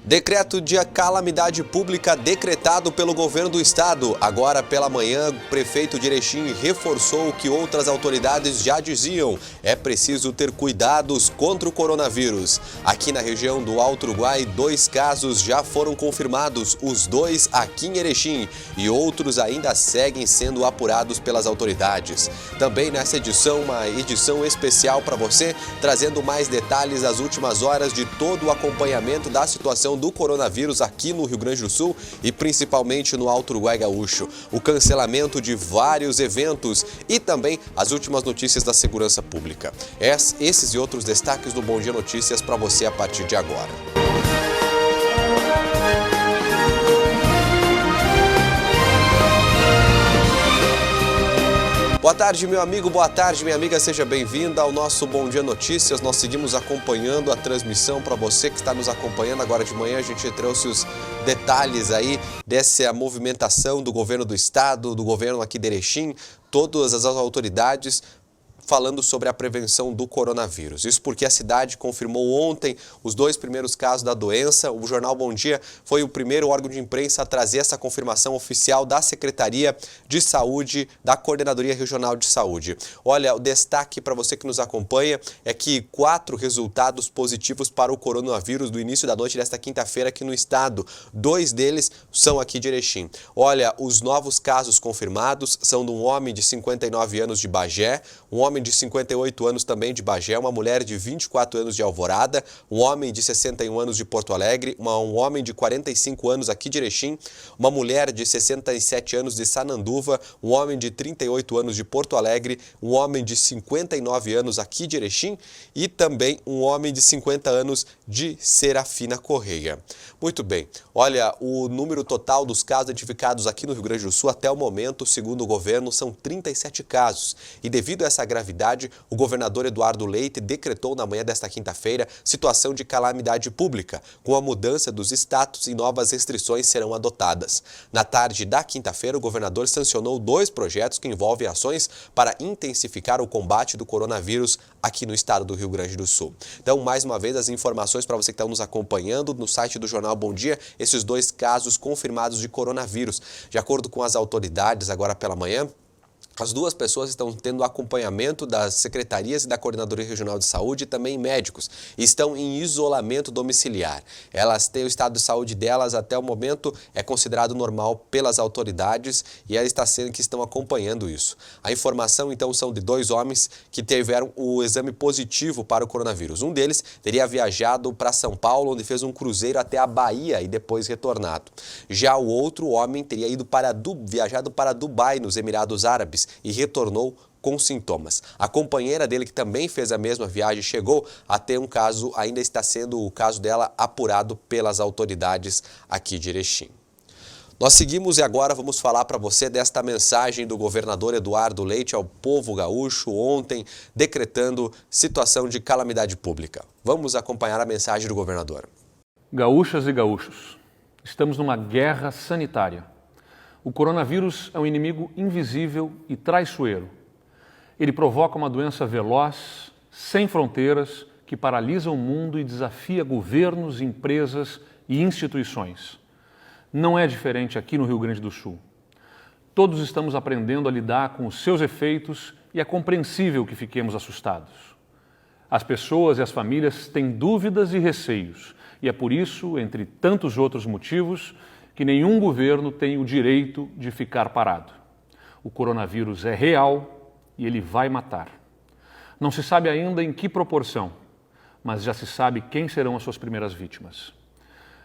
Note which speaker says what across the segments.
Speaker 1: Decreto de calamidade pública decretado pelo governo do estado. Agora pela manhã, o prefeito de Erechim reforçou o que outras autoridades já diziam. É preciso ter cuidados contra o coronavírus. Aqui na região do Alto Uruguai, 2 casos já foram confirmados, os 2 aqui em Erechim, e outros ainda seguem sendo apurados pelas autoridades. Também nessa edição, uma edição especial para você, trazendo mais detalhes das últimas horas de todo o acompanhamento da situação do coronavírus aqui no Rio Grande do Sul e principalmente no Alto Uruguai Gaúcho. O cancelamento de vários eventos e também as últimas notícias da segurança pública. Esses e outros destaques do Bom Dia Notícias para você a partir de agora. Boa tarde, meu amigo, boa tarde, minha amiga, seja bem-vinda ao nosso Bom Dia Notícias. Nós seguimos acompanhando a transmissão para você que está nos acompanhando agora de manhã. A gente trouxe os detalhes aí dessa movimentação do governo do estado, do governo aqui de Erechim, todas as autoridades falando sobre a prevenção do coronavírus. Isso porque a cidade confirmou ontem os 2 primeiros casos da doença. O jornal Bom Dia foi o primeiro órgão de imprensa a trazer essa confirmação oficial da Secretaria de Saúde, da Coordenadoria Regional de Saúde. Olha, o destaque para você que nos acompanha é que 4 resultados positivos para o coronavírus do início da noite desta quinta-feira aqui no estado. 2 deles são aqui de Erechim. Olha, os novos casos confirmados são de um homem de 59 anos de Bagé, um homem de 58 anos também de Bagé, uma mulher de 24 anos de Alvorada, um homem de 61 anos de Porto Alegre, um homem de 45 anos aqui de Erechim, uma mulher de 67 anos de Sananduva, um homem de 38 anos de Porto Alegre, um homem de 59 anos aqui de Erechim e também um homem de 50 anos de Serafina Correia. Muito bem, olha, o número total dos casos identificados aqui no Rio Grande do Sul até o momento, segundo o governo, são 37 casos. E devido a essa gravidade, o governador Eduardo Leite decretou na manhã desta quinta-feira situação de calamidade pública. Com a mudança dos status e novas restrições serão adotadas. Na tarde da quinta-feira, o governador sancionou 2 projetos que envolvem ações para intensificar o combate do coronavírus aqui no estado do Rio Grande do Sul. Então, mais uma vez, as informações para você que está nos acompanhando no site do Jornal Bom Dia, esses 2 casos confirmados de coronavírus. De acordo com as autoridades, agora pela manhã, as 2 pessoas estão tendo acompanhamento das secretarias e da Coordenadoria Regional de Saúde e também médicos. Estão em isolamento domiciliar. Elas têm o estado de saúde delas até o momento é considerado normal pelas autoridades e elas estão acompanhando isso. A informação então são de 2 homens que tiveram o exame positivo para o coronavírus. Um deles teria viajado para São Paulo, onde fez um cruzeiro até a Bahia e depois retornado. Já o outro homem teria viajado para Dubai, nos Emirados Árabes, e retornou com sintomas. A companheira dele, que também fez a mesma viagem, chegou a ter um caso, ainda está sendo o caso dela apurado pelas autoridades aqui de Erechim. Nós seguimos e agora vamos falar para você desta mensagem do governador Eduardo Leite ao povo gaúcho ontem, decretando situação de calamidade pública. Vamos acompanhar a mensagem do governador.
Speaker 2: Gaúchas e gaúchos, estamos numa guerra sanitária. O coronavírus é um inimigo invisível e traiçoeiro. Ele provoca uma doença veloz, sem fronteiras, que paralisa o mundo e desafia governos, empresas e instituições. Não é diferente aqui no Rio Grande do Sul. Todos estamos aprendendo a lidar com os seus efeitos e é compreensível que fiquemos assustados. As pessoas e as famílias têm dúvidas e receios, e é por isso, entre tantos outros motivos, que nenhum governo tem o direito de ficar parado. O coronavírus é real e ele vai matar. Não se sabe ainda em que proporção, mas já se sabe quem serão as suas primeiras vítimas.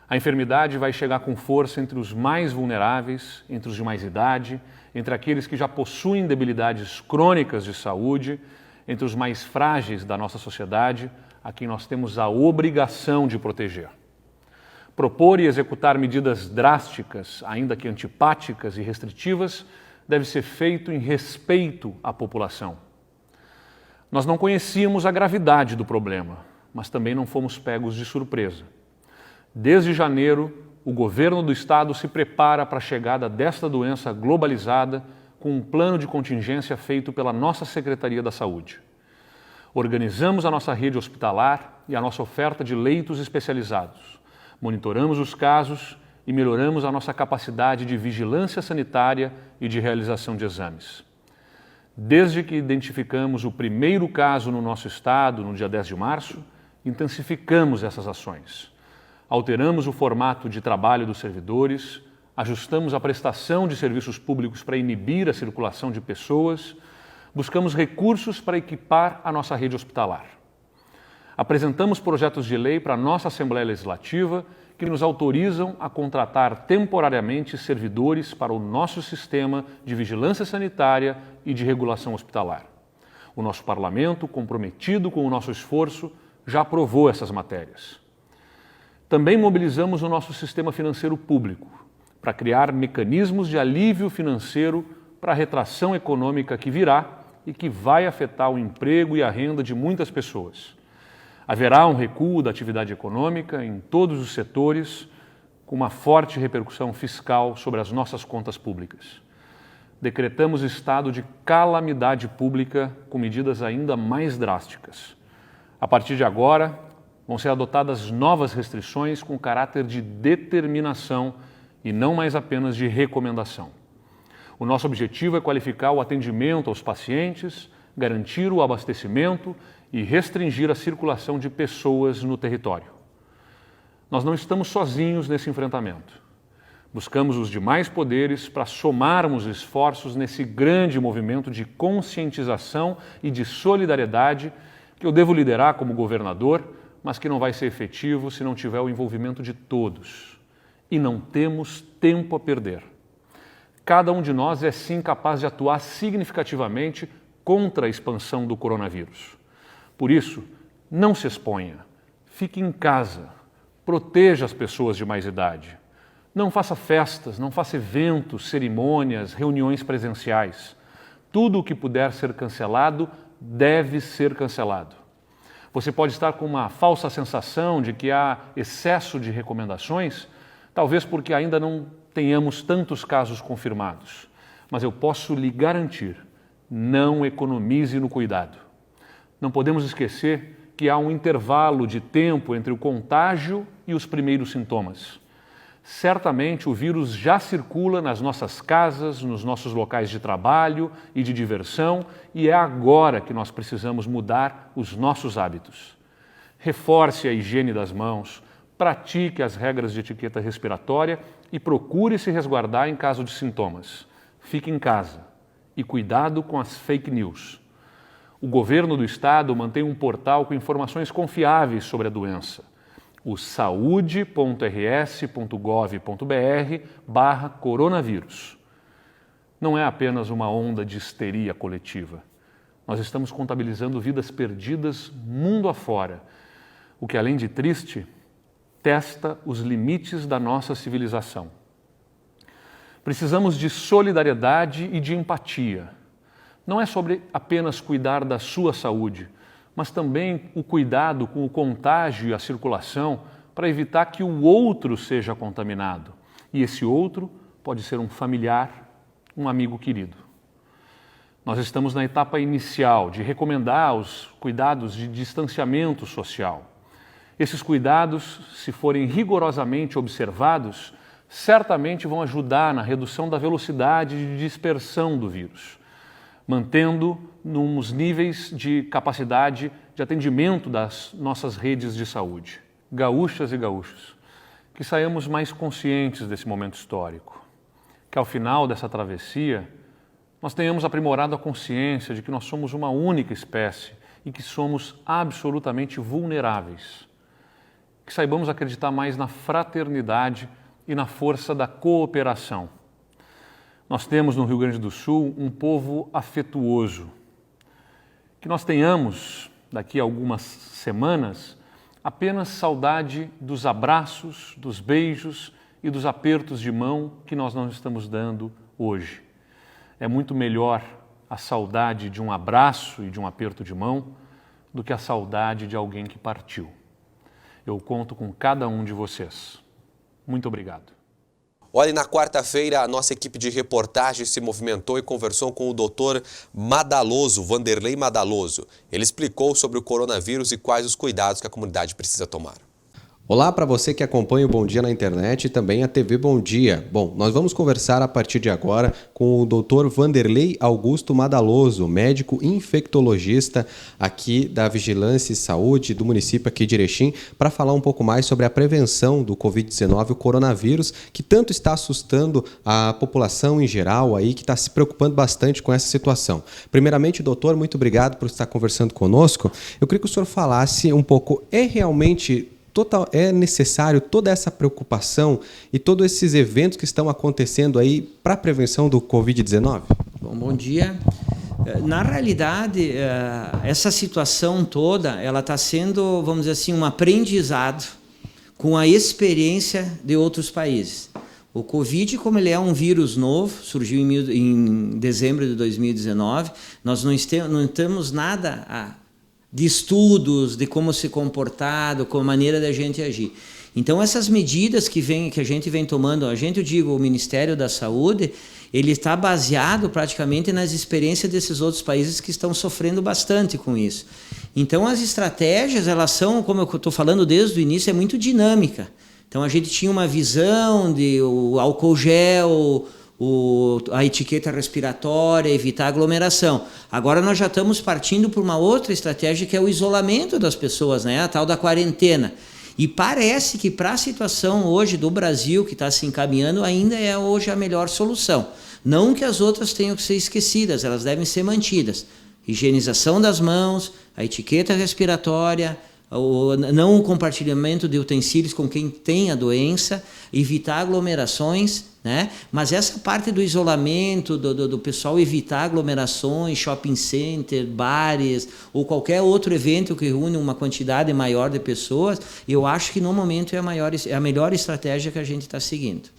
Speaker 2: A enfermidade vai chegar com força entre os mais vulneráveis, entre os de mais idade, entre aqueles que já possuem debilidades crônicas de saúde, entre os mais frágeis da nossa sociedade, a quem nós temos a obrigação de proteger. Propor e executar medidas drásticas, ainda que antipáticas e restritivas, deve ser feito em respeito à população. Nós não conhecíamos a gravidade do problema, mas também não fomos pegos de surpresa. Desde janeiro, o governo do estado se prepara para a chegada desta doença globalizada com um plano de contingência feito pela nossa Secretaria da Saúde. Organizamos a nossa rede hospitalar e a nossa oferta de leitos especializados. Monitoramos os casos e melhoramos a nossa capacidade de vigilância sanitária e de realização de exames. Desde que identificamos o primeiro caso no nosso estado, no dia 10 de março, intensificamos essas ações. Alteramos o formato de trabalho dos servidores, ajustamos a prestação de serviços públicos para inibir a circulação de pessoas, buscamos recursos para equipar a nossa rede hospitalar. Apresentamos projetos de lei para a nossa Assembleia Legislativa que nos autorizam a contratar temporariamente servidores para o nosso sistema de vigilância sanitária e de regulação hospitalar. O nosso parlamento, comprometido com o nosso esforço, já aprovou essas matérias. Também mobilizamos o nosso sistema financeiro público para criar mecanismos de alívio financeiro para a retração econômica que virá e que vai afetar o emprego e a renda de muitas pessoas. Haverá um recuo da atividade econômica em todos os setores, com uma forte repercussão fiscal sobre as nossas contas públicas. Decretamos estado de calamidade pública com medidas ainda mais drásticas. A partir de agora, vão ser adotadas novas restrições com caráter de determinação e não mais apenas de recomendação. O nosso objetivo é qualificar o atendimento aos pacientes, garantir o abastecimento e restringir a circulação de pessoas no território. Nós não estamos sozinhos nesse enfrentamento. Buscamos os demais poderes para somarmos esforços nesse grande movimento de conscientização e de solidariedade que eu devo liderar como governador, mas que não vai ser efetivo se não tiver o envolvimento de todos. E não temos tempo a perder. Cada um de nós é sim capaz de atuar significativamente contra a expansão do coronavírus. Por isso, não se exponha, fique em casa, proteja as pessoas de mais idade. Não faça festas, não faça eventos, cerimônias, reuniões presenciais. Tudo o que puder ser cancelado deve ser cancelado. Você pode estar com uma falsa sensação de que há excesso de recomendações, talvez porque ainda não tenhamos tantos casos confirmados. Mas eu posso lhe garantir, não economize no cuidado. Não podemos esquecer que há um intervalo de tempo entre o contágio e os primeiros sintomas. Certamente o vírus já circula nas nossas casas, nos nossos locais de trabalho e de diversão, e é agora que nós precisamos mudar os nossos hábitos. Reforce a higiene das mãos, pratique as regras de etiqueta respiratória e procure se resguardar em caso de sintomas. Fique em casa e cuidado com as fake news. O governo do estado mantém um portal com informações confiáveis sobre a doença, o saude.rs.gov.br/coronavírus. Não é apenas uma onda de histeria coletiva. Nós estamos contabilizando vidas perdidas mundo afora, o que, além de triste, testa os limites da nossa civilização. Precisamos de solidariedade e de empatia. Não é sobre apenas cuidar da sua saúde, mas também o cuidado com o contágio e a circulação para evitar que o outro seja contaminado. E esse outro pode ser um familiar, um amigo querido. Nós estamos na etapa inicial de recomendar os cuidados de distanciamento social. Esses cuidados, se forem rigorosamente observados, certamente vão ajudar na redução da velocidade de dispersão do vírus, mantendo nos níveis de capacidade de atendimento das nossas redes de saúde. Gaúchas e gaúchos, que saiamos mais conscientes desse momento histórico, que ao final dessa travessia nós tenhamos aprimorado a consciência de que nós somos uma única espécie e que somos absolutamente vulneráveis, que saibamos acreditar mais na fraternidade e na força da cooperação. Nós temos no Rio Grande do Sul um povo afetuoso. Que nós tenhamos, daqui a algumas semanas, apenas saudade dos abraços, dos beijos e dos apertos de mão que nós não estamos dando hoje. É muito melhor a saudade de um abraço e de um aperto de mão do que a saudade de alguém que partiu. Eu conto com cada um de vocês. Muito obrigado.
Speaker 1: Olha, na quarta-feira a nossa equipe de reportagem se movimentou e conversou com o doutor Madaloso, Vanderlei Madaloso. Ele explicou sobre o coronavírus e quais os cuidados que a comunidade precisa tomar. Olá para você que acompanha o Bom Dia na internet e também a TV Bom Dia. Bom, nós vamos conversar a partir de agora com o Dr. Vanderlei Augusto Madaloso, médico infectologista aqui da Vigilância e Saúde do município aqui de Erechim, para falar um pouco mais sobre a prevenção do Covid-19, o coronavírus, que tanto está assustando a população em geral aí, que está se preocupando bastante com essa situação. Primeiramente, doutor, muito obrigado por estar conversando conosco. Eu queria que o senhor falasse um pouco, é necessário toda essa preocupação e todos esses eventos que estão acontecendo aí para a prevenção do Covid-19?
Speaker 3: Bom dia. Na realidade, essa situação toda, ela está sendo, vamos dizer assim, um aprendizado com a experiência de outros países. O Covid, como ele é um vírus novo, surgiu em dezembro de 2019, nós não temos nada de estudos, de como se comportar, com a maneira da gente agir. Então, essas medidas que a gente vem tomando, eu digo, o Ministério da Saúde, ele está baseado praticamente nas experiências desses outros países que estão sofrendo bastante com isso. Então, as estratégias, elas são, como eu estou falando desde o início, é muito dinâmica. Então, a gente tinha uma visão de o álcool gel, a etiqueta respiratória, evitar aglomeração. Agora nós já estamos partindo por uma outra estratégia que é o isolamento das pessoas, né? A tal da quarentena. E parece que para a situação hoje do Brasil, que está se encaminhando, ainda é hoje a melhor solução. Não que as outras tenham que ser esquecidas, elas devem ser mantidas. Higienização das mãos, a etiqueta respiratória, não o compartilhamento de utensílios com quem tem a doença, evitar aglomerações, né? Mas essa parte do isolamento, do pessoal evitar aglomerações, shopping center, bares ou qualquer outro evento que reúne uma quantidade maior de pessoas, eu acho que no momento é a melhor estratégia que a gente está seguindo.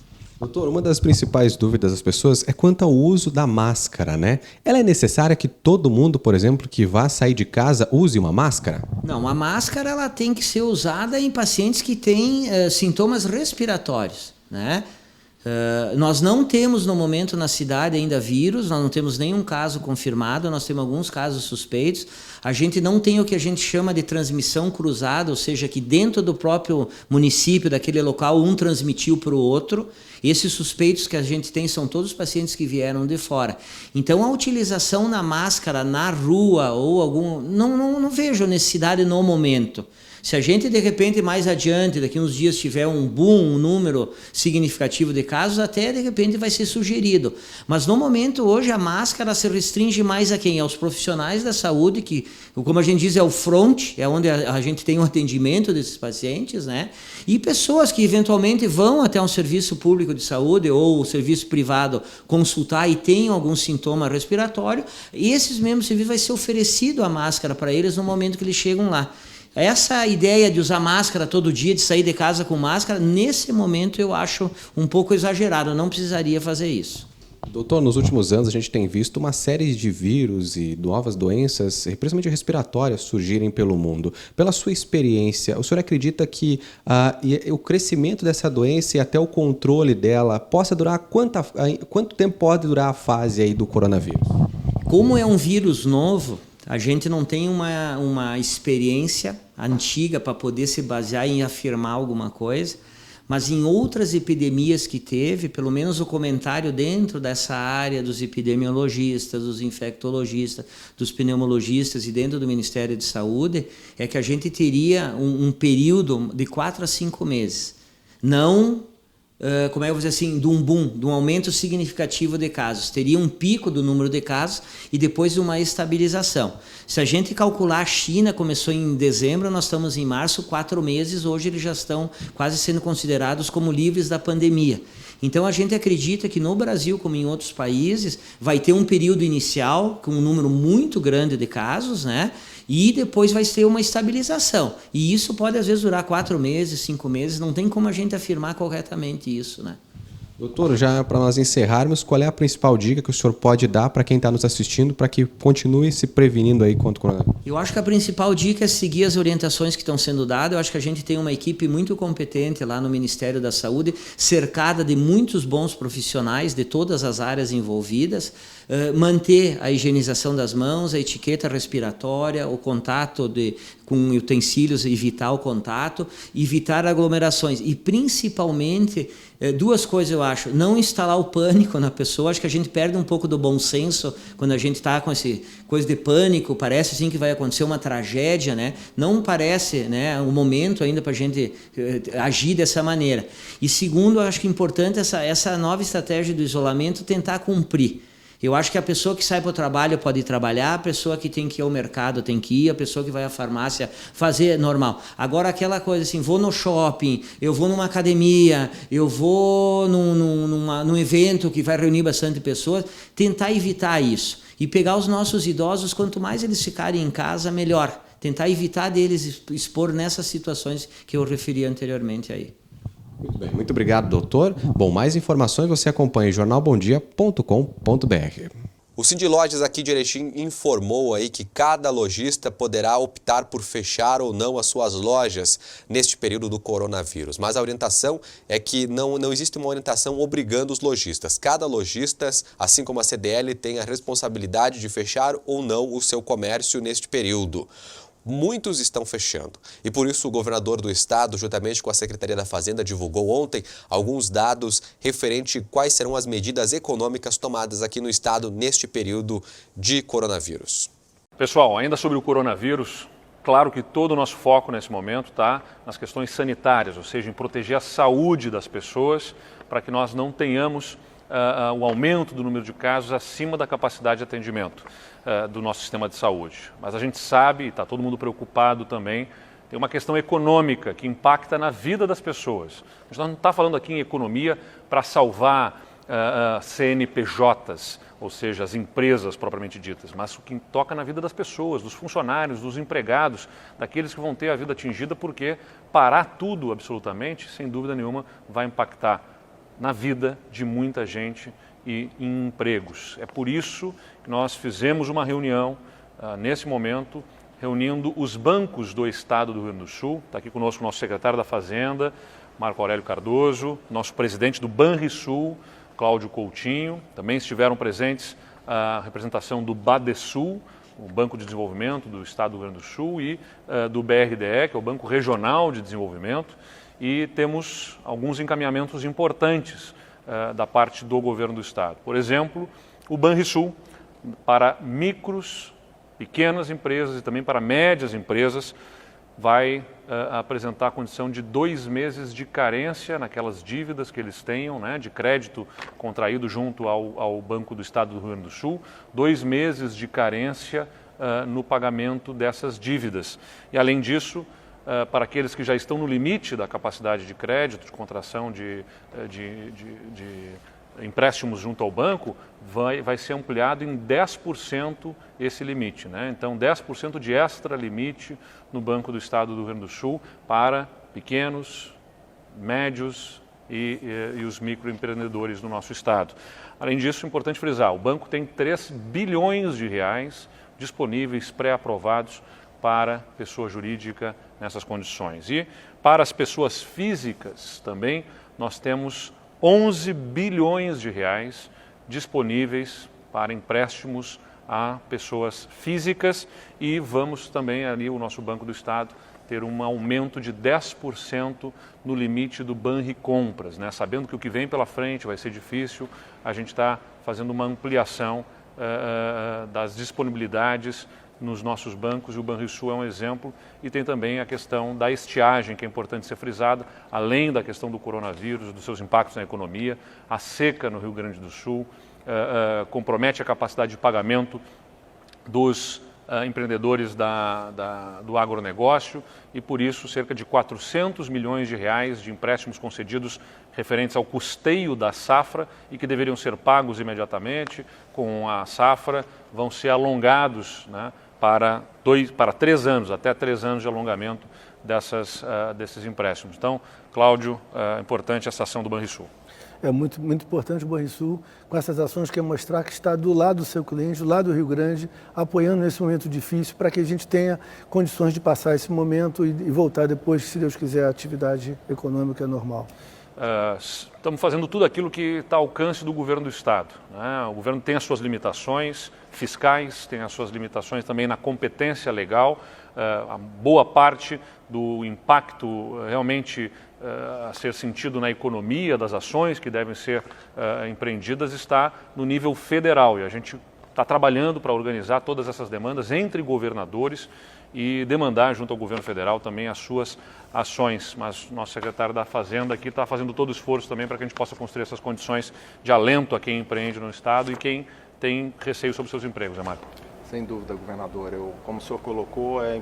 Speaker 1: Doutor, uma das principais dúvidas das pessoas é quanto ao uso da máscara, né? Ela é necessária que todo mundo, por exemplo, que vá sair de casa, use uma máscara?
Speaker 3: Não, a máscara ela tem que ser usada em pacientes que têm sintomas respiratórios, né? Nós não temos no momento na cidade ainda vírus, nós não temos nenhum caso confirmado, nós temos alguns casos suspeitos. A gente não tem o que a gente chama de transmissão cruzada, ou seja, que dentro do próprio município, daquele local, um transmitiu para o outro. Esses suspeitos que a gente tem são todos pacientes que vieram de fora. Então, a utilização da máscara na rua ou não vejo necessidade no momento. Se a gente, de repente, mais adiante, daqui uns dias, tiver um número significativo de casos, até, de repente, vai ser sugerido. Mas, no momento, hoje, a máscara se restringe mais a quem? Aos profissionais da saúde, que, como a gente diz, é o front, é onde a gente tem o atendimento desses pacientes, né? E pessoas que, eventualmente, vão até um serviço público de saúde ou o serviço privado consultar e tenham algum sintoma respiratório, e esses mesmos serviços vai ser oferecido a máscara para eles no momento que eles chegam lá. Essa ideia de usar máscara todo dia, de sair de casa com máscara, nesse momento eu acho um pouco exagerado, não precisaria fazer isso.
Speaker 1: Doutor, nos últimos anos a gente tem visto uma série de vírus e novas doenças, principalmente respiratórias, surgirem pelo mundo. Pela sua experiência, o senhor acredita que o crescimento dessa doença e até o controle dela possa durar quanto tempo pode durar a fase aí do coronavírus?
Speaker 3: Como é um vírus novo, a gente não tem uma experiência antiga para poder se basear em afirmar alguma coisa, mas em outras epidemias que teve, pelo menos o comentário dentro dessa área dos epidemiologistas, dos infectologistas, dos pneumologistas e dentro do Ministério de Saúde, é que a gente teria um período de 4 a 5 meses. Não... como é que eu vou dizer assim, de um boom, de um aumento significativo de casos. Teria um pico do número de casos e depois uma estabilização. Se a gente calcular, a China começou em dezembro, nós estamos em março, 4 meses, hoje eles já estão quase sendo considerados como livres da pandemia. Então a gente acredita que no Brasil, como em outros países, vai ter um período inicial com um número muito grande de casos, né? E depois vai ter uma estabilização. E isso pode às vezes durar 4 meses, 5 meses, não tem como a gente afirmar corretamente isso, né?
Speaker 1: Doutor, já para nós encerrarmos, qual é a principal dica que o senhor pode dar para quem está nos assistindo para que continue se prevenindo aí contra o coronavírus?
Speaker 3: Eu acho que a principal dica é seguir as orientações que estão sendo dadas. Eu acho que a gente tem uma equipe muito competente lá no Ministério da Saúde, cercada de muitos bons profissionais de todas as áreas envolvidas. Manter a higienização das mãos, a etiqueta respiratória, o contato com utensílios, evitar o contato, evitar aglomerações e principalmente duas coisas eu acho: não instalar o pânico na pessoa. Acho que a gente perde um pouco do bom senso quando a gente está com esse coisa de pânico, parece assim que vai acontecer uma tragédia, né? Não parece, né, o momento ainda para a gente agir dessa maneira. E segundo, eu acho que é importante essa nova estratégia do isolamento tentar cumprir. Eu acho que a pessoa que sai para o trabalho pode ir trabalhar, a pessoa que tem que ir ao mercado tem que ir, a pessoa que vai à farmácia fazer normal. Agora aquela coisa assim, vou no shopping, eu vou numa academia, eu vou num evento que vai reunir bastante pessoas, tentar evitar isso. E pegar os nossos idosos, quanto mais eles ficarem em casa, melhor. Tentar evitar deles expor nessas situações que eu referi anteriormente aí.
Speaker 1: Muito bem, muito obrigado, doutor. Bom, mais informações você acompanha em jornalbomdia.com.br. O Cindy Lojas aqui de Erechim informou aí que cada lojista poderá optar por fechar ou não as suas lojas neste período do coronavírus. Mas a orientação é que não existe uma orientação obrigando os lojistas. Cada lojista, assim como a CDL, tem a responsabilidade de fechar ou não o seu comércio neste período. Muitos estão fechando e por isso o governador do estado, juntamente com a Secretaria da Fazenda, divulgou ontem alguns dados referente a quais serão as medidas econômicas tomadas aqui no estado neste período de coronavírus.
Speaker 2: Pessoal, ainda sobre o coronavírus, claro que todo o nosso foco nesse momento está nas questões sanitárias, ou seja, em proteger a saúde das pessoas para que nós não tenhamos o aumento do número de casos acima da capacidade de atendimento do nosso sistema de saúde. Mas a gente sabe, e está todo mundo preocupado também, tem uma questão econômica que impacta na vida das pessoas. A gente não está falando aqui em economia para salvar CNPJs, ou seja, as empresas propriamente ditas, mas o que toca na vida das pessoas, dos funcionários, dos empregados, daqueles que vão ter a vida atingida, porque parar tudo absolutamente, sem dúvida nenhuma, vai impactar na vida de muita gente e em empregos. É por isso que nós fizemos uma reunião, nesse momento, reunindo os bancos do Estado do Rio Grande do Sul. Está aqui conosco o nosso secretário da Fazenda, Marco Aurélio Cardoso, nosso presidente do Banrisul, Cláudio Coutinho. Também estiveram presentes a representação do Badesul, o Banco de Desenvolvimento do Estado do Rio Grande do Sul, e do BRDE, que é o Banco Regional de Desenvolvimento. E temos alguns encaminhamentos importantes da parte do governo do estado. Por exemplo, o Banrisul, para micros, pequenas empresas e também para médias empresas, vai apresentar a condição de 2 meses de carência naquelas dívidas que eles tenham, né, de crédito contraído junto ao Banco do Estado do Rio Grande do Sul, 2 meses de carência no pagamento dessas dívidas. E, além disso, para aqueles que já estão no limite da capacidade de crédito, de contração de empréstimos junto ao banco, vai ser ampliado em 10% esse limite, né? Então, 10% de extra limite no Banco do Estado do Rio Grande do Sul para pequenos, médios e os microempreendedores do nosso estado. Além disso, é importante frisar, o banco tem 3 bilhões de reais disponíveis, pré-aprovados para pessoa jurídica nessas condições. E para as pessoas físicas também, nós temos 11 bilhões de reais disponíveis para empréstimos a pessoas físicas e vamos também ali, o nosso Banco do Estado, ter um aumento de 10% no limite do Banricompras, né? Sabendo que o que vem pela frente vai ser difícil, a gente está fazendo uma ampliação das disponibilidades nos nossos bancos, e o Banrisul é um exemplo, e tem também a questão da estiagem, que é importante ser frisada, além da questão do coronavírus, dos seus impactos na economia, a seca no Rio Grande do Sul compromete a capacidade de pagamento dos empreendedores do agronegócio, e por isso cerca de 400 milhões de reais de empréstimos concedidos referentes ao custeio da safra e que deveriam ser pagos imediatamente com a safra, vão ser alongados, né, para 3 anos, até 3 anos de alongamento desses empréstimos. Então, Cláudio, é importante essa ação do Banrisul.
Speaker 4: É muito importante o Banrisul, com essas ações, que é mostrar que está do lado do seu cliente, do lado do Rio Grande, apoiando nesse momento difícil, para que a gente tenha condições de passar esse momento e voltar depois, se Deus quiser, à atividade econômica normal.
Speaker 2: Estamos fazendo tudo aquilo que está ao alcance do governo do Estado, né? O governo tem as suas limitações fiscais, tem as suas limitações também na competência legal, a boa parte do impacto realmente a ser sentido na economia, das ações que devem ser empreendidas, está no nível federal. E a gente está trabalhando para organizar todas essas demandas entre governadores e demandar junto ao governo federal também as suas ações. Mas o nosso secretário da Fazenda aqui está fazendo todo o esforço também para que a gente possa construir essas condições de alento a quem empreende no Estado e quem tem receio sobre seus empregos, Marco.
Speaker 5: Sem dúvida, governador. Como o senhor colocou, é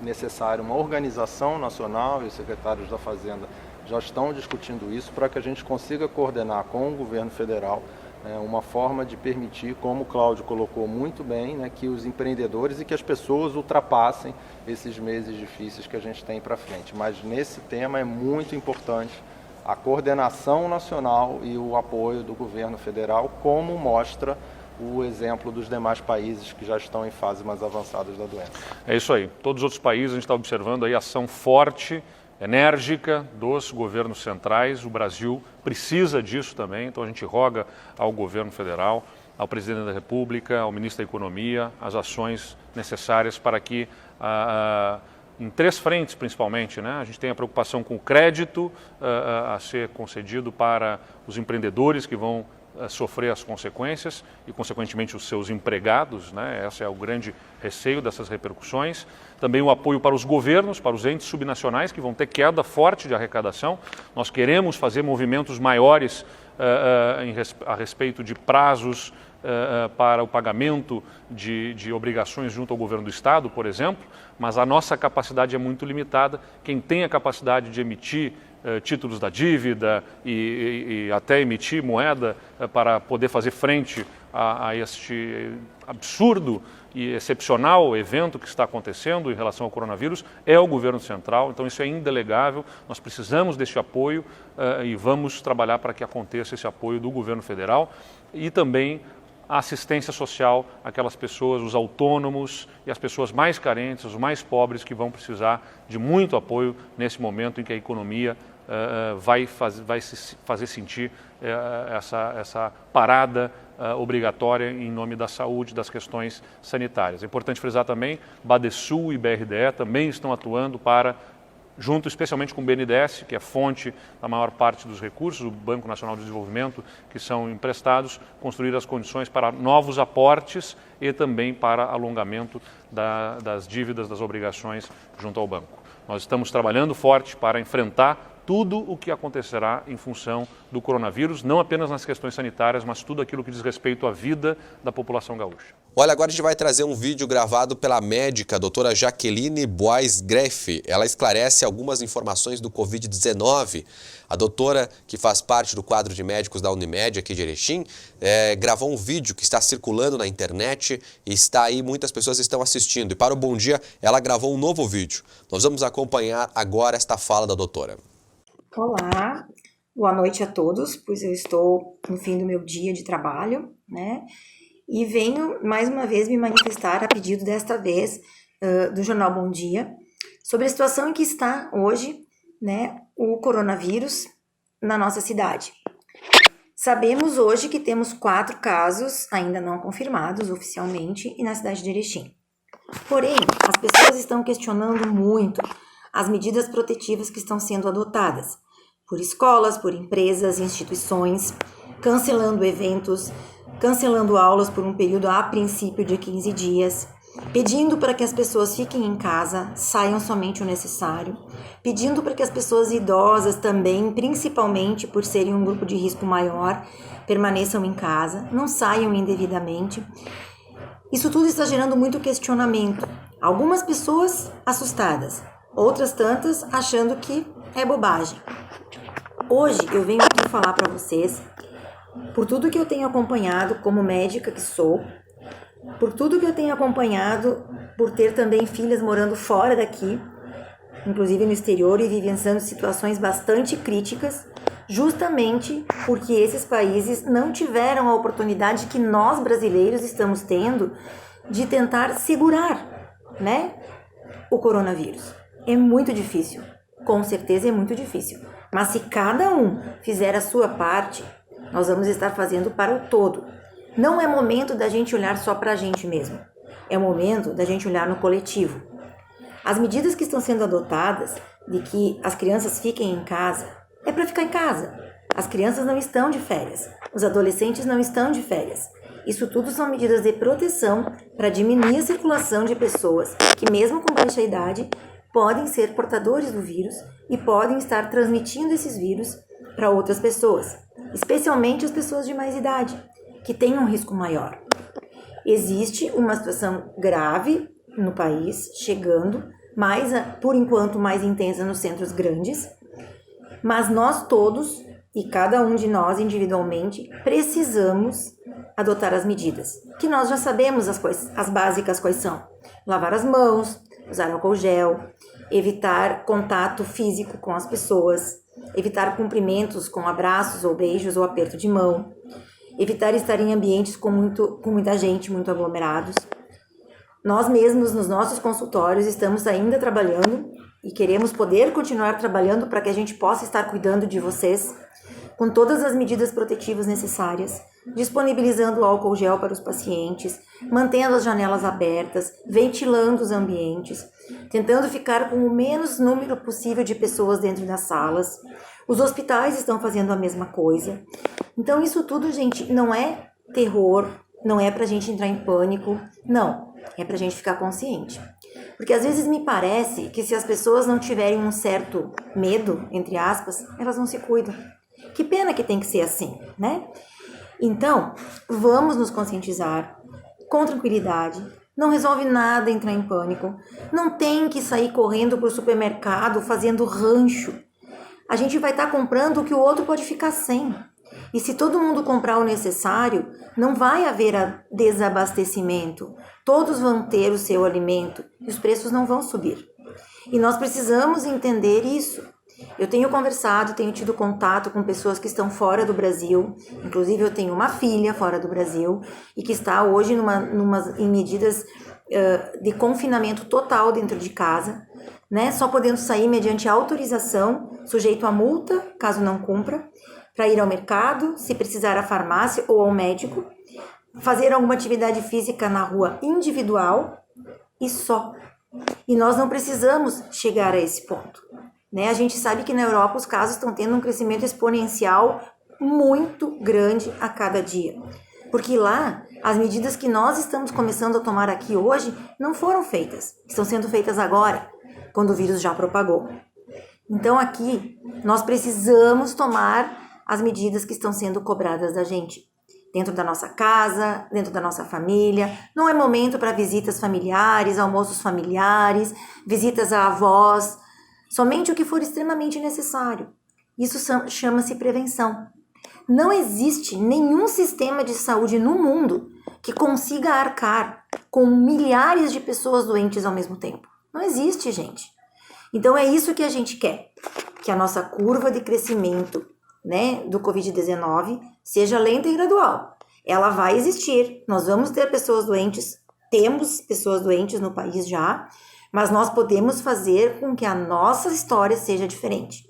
Speaker 5: necessário uma organização nacional e os secretários da Fazenda já estão discutindo isso para que a gente consiga coordenar com o governo federal uma forma de permitir, como o Cláudio colocou muito bem, que os empreendedores e que as pessoas ultrapassem esses meses difíceis que a gente tem para frente. Mas nesse tema é muito importante a coordenação nacional e o apoio do governo federal, como mostra o exemplo dos demais países que já estão em fases mais avançadas da doença.
Speaker 2: É isso aí. Todos os outros países a gente está observando aí ação forte, enérgica dos governos centrais. O Brasil precisa disso também, então a gente roga ao governo federal, ao presidente da República, ao ministro da Economia, as ações necessárias para que, em 3 frentes principalmente, a gente tenha preocupação com o crédito a ser concedido para os empreendedores que vão sofrer as consequências e, consequentemente, os seus empregados, Esse é o grande receio dessas repercussões. Também o apoio para os governos, para os entes subnacionais que vão ter queda forte de arrecadação. Nós queremos fazer movimentos maiores a respeito de prazos para o pagamento de obrigações junto ao governo do Estado, por exemplo, mas a nossa capacidade é muito limitada. Quem tem a capacidade de emitir títulos da dívida e até emitir moeda para poder fazer frente a este absurdo e excepcional evento que está acontecendo em relação ao coronavírus é o governo central. Então isso é indelegável, nós precisamos deste apoio e vamos trabalhar para que aconteça esse apoio do governo federal e também a assistência social àquelas pessoas, os autônomos e as pessoas mais carentes, os mais pobres que vão precisar de muito apoio nesse momento em que a economia vai se fazer sentir essa parada obrigatória em nome da saúde, das questões sanitárias. É importante frisar também, Badesul e BRDE também estão atuando para, junto especialmente com o BNDES, que é fonte da maior parte dos recursos, o Banco Nacional de Desenvolvimento, que são emprestados, construir as condições para novos aportes e também para alongamento das dívidas, das obrigações junto ao banco. Nós estamos trabalhando forte para enfrentar tudo o que acontecerá em função do coronavírus, não apenas nas questões sanitárias, mas tudo aquilo que diz respeito à vida da população gaúcha.
Speaker 1: Olha, agora a gente vai trazer um vídeo gravado pela médica, a doutora Jaqueline Bois-Greff. Ela esclarece algumas informações do Covid-19. A doutora, que faz parte do quadro de médicos da Unimed aqui de Erechim, gravou um vídeo que está circulando na internet e está aí, muitas pessoas estão assistindo. E para o Bom Dia, ela gravou um novo vídeo. Nós vamos acompanhar agora esta fala da doutora.
Speaker 6: Olá, boa noite a todos, pois eu estou no fim do meu dia de trabalho, E venho mais uma vez me manifestar a pedido desta vez do Jornal Bom Dia sobre a situação em que está hoje, o coronavírus na nossa cidade. Sabemos hoje que temos 4 casos ainda não confirmados oficialmente e na cidade de Erechim. Porém, as pessoas estão questionando muito as medidas protetivas que estão sendo adotadas por escolas, por empresas, instituições, cancelando eventos, cancelando aulas por um período a princípio de 15 dias, pedindo para que as pessoas fiquem em casa, saiam somente o necessário, pedindo para que as pessoas idosas também, principalmente por serem um grupo de risco maior, permaneçam em casa, não saiam indevidamente. Isso tudo está gerando muito questionamento. Algumas pessoas assustadas, outras tantas achando que é bobagem. Hoje eu venho aqui falar para vocês, por tudo que eu tenho acompanhado como médica que sou, por tudo que eu tenho acompanhado, por ter também filhas morando fora daqui, inclusive no exterior, e vivenciando situações bastante críticas, justamente porque esses países não tiveram a oportunidade que nós brasileiros estamos tendo de tentar segurar, o coronavírus. É muito difícil, com certeza é muito difícil. Mas se cada um fizer a sua parte, nós vamos estar fazendo para o todo. Não é momento da gente olhar só para a gente mesmo. É momento da gente olhar no coletivo. As medidas que estão sendo adotadas de que as crianças fiquem em casa, é para ficar em casa. As crianças não estão de férias, os adolescentes não estão de férias. Isso tudo são medidas de proteção para diminuir a circulação de pessoas que, mesmo com baixa idade, podem ser portadores do vírus e podem estar transmitindo esses vírus para outras pessoas, especialmente as pessoas de mais idade, que têm um risco maior. Existe uma situação grave no país, chegando, por enquanto mais intensa nos centros grandes, mas nós todos, e cada um de nós individualmente, precisamos adotar as medidas, que nós já sabemos as básicas quais são. Lavar as mãos, usar álcool gel, evitar contato físico com as pessoas, evitar cumprimentos com abraços ou beijos ou aperto de mão, evitar estar em ambientes com muita gente, muito aglomerados. Nós mesmos, nos nossos consultórios, estamos ainda trabalhando e queremos poder continuar trabalhando para que a gente possa estar cuidando de vocês com todas as medidas protetivas necessárias, disponibilizando álcool gel para os pacientes, mantendo as janelas abertas, ventilando os ambientes, tentando ficar com o menos número possível de pessoas dentro das salas. Os hospitais estão fazendo a mesma coisa. Então isso tudo, gente, não é terror, não é pra gente entrar em pânico, não, é pra gente ficar consciente. Porque às vezes me parece que se as pessoas não tiverem um certo medo, entre aspas, elas não se cuidam. Que pena que tem que ser assim, né? Então, vamos nos conscientizar com tranquilidade. Não resolve nada entrar em pânico. Não tem que sair correndo para o supermercado fazendo rancho. A gente vai estar comprando o que o outro pode ficar sem. E se todo mundo comprar o necessário, não vai haver desabastecimento. Todos vão ter o seu alimento e os preços não vão subir. E nós precisamos entender isso. Eu tenho conversado, tenho tido contato com pessoas que estão fora do Brasil. Inclusive, eu tenho uma filha fora do Brasil e que está hoje em medidas de confinamento total dentro de casa, né? Só podendo sair mediante autorização, sujeito a multa, caso não cumpra, para ir ao mercado, se precisar à farmácia ou ao médico, fazer alguma atividade física na rua individual e só. E nós não precisamos chegar a esse ponto. Né? A gente sabe que na Europa os casos estão tendo um crescimento exponencial muito grande a cada dia. Porque lá, as medidas que nós estamos começando a tomar aqui hoje não foram feitas. Estão sendo feitas agora, quando o vírus já propagou. Então aqui, nós precisamos tomar as medidas que estão sendo cobradas da gente. Dentro da nossa casa, dentro da nossa família. Não é momento para visitas familiares, almoços familiares, visitas a avós. Somente o que for extremamente necessário. Isso chama-se prevenção. Não existe nenhum sistema de saúde no mundo que consiga arcar com milhares de pessoas doentes ao mesmo tempo. Não existe, gente. Então é isso que a gente quer. Que a nossa curva de crescimento, né, do Covid-19 seja lenta e gradual. Ela vai existir. Nós vamos ter pessoas doentes. Temos pessoas doentes no país já. Mas nós podemos fazer com que a nossa história seja diferente.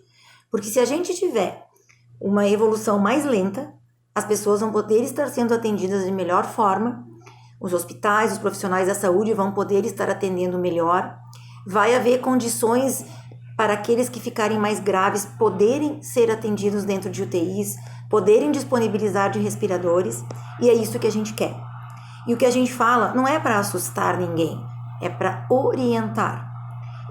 Speaker 6: Porque se a gente tiver uma evolução mais lenta, as pessoas vão poder estar sendo atendidas de melhor forma, os hospitais, os profissionais da saúde vão poder estar atendendo melhor, vai haver condições para aqueles que ficarem mais graves poderem ser atendidos dentro de UTIs, poderem disponibilizar de respiradores, e é isso que a gente quer. E o que a gente fala não é para assustar ninguém, é para orientar.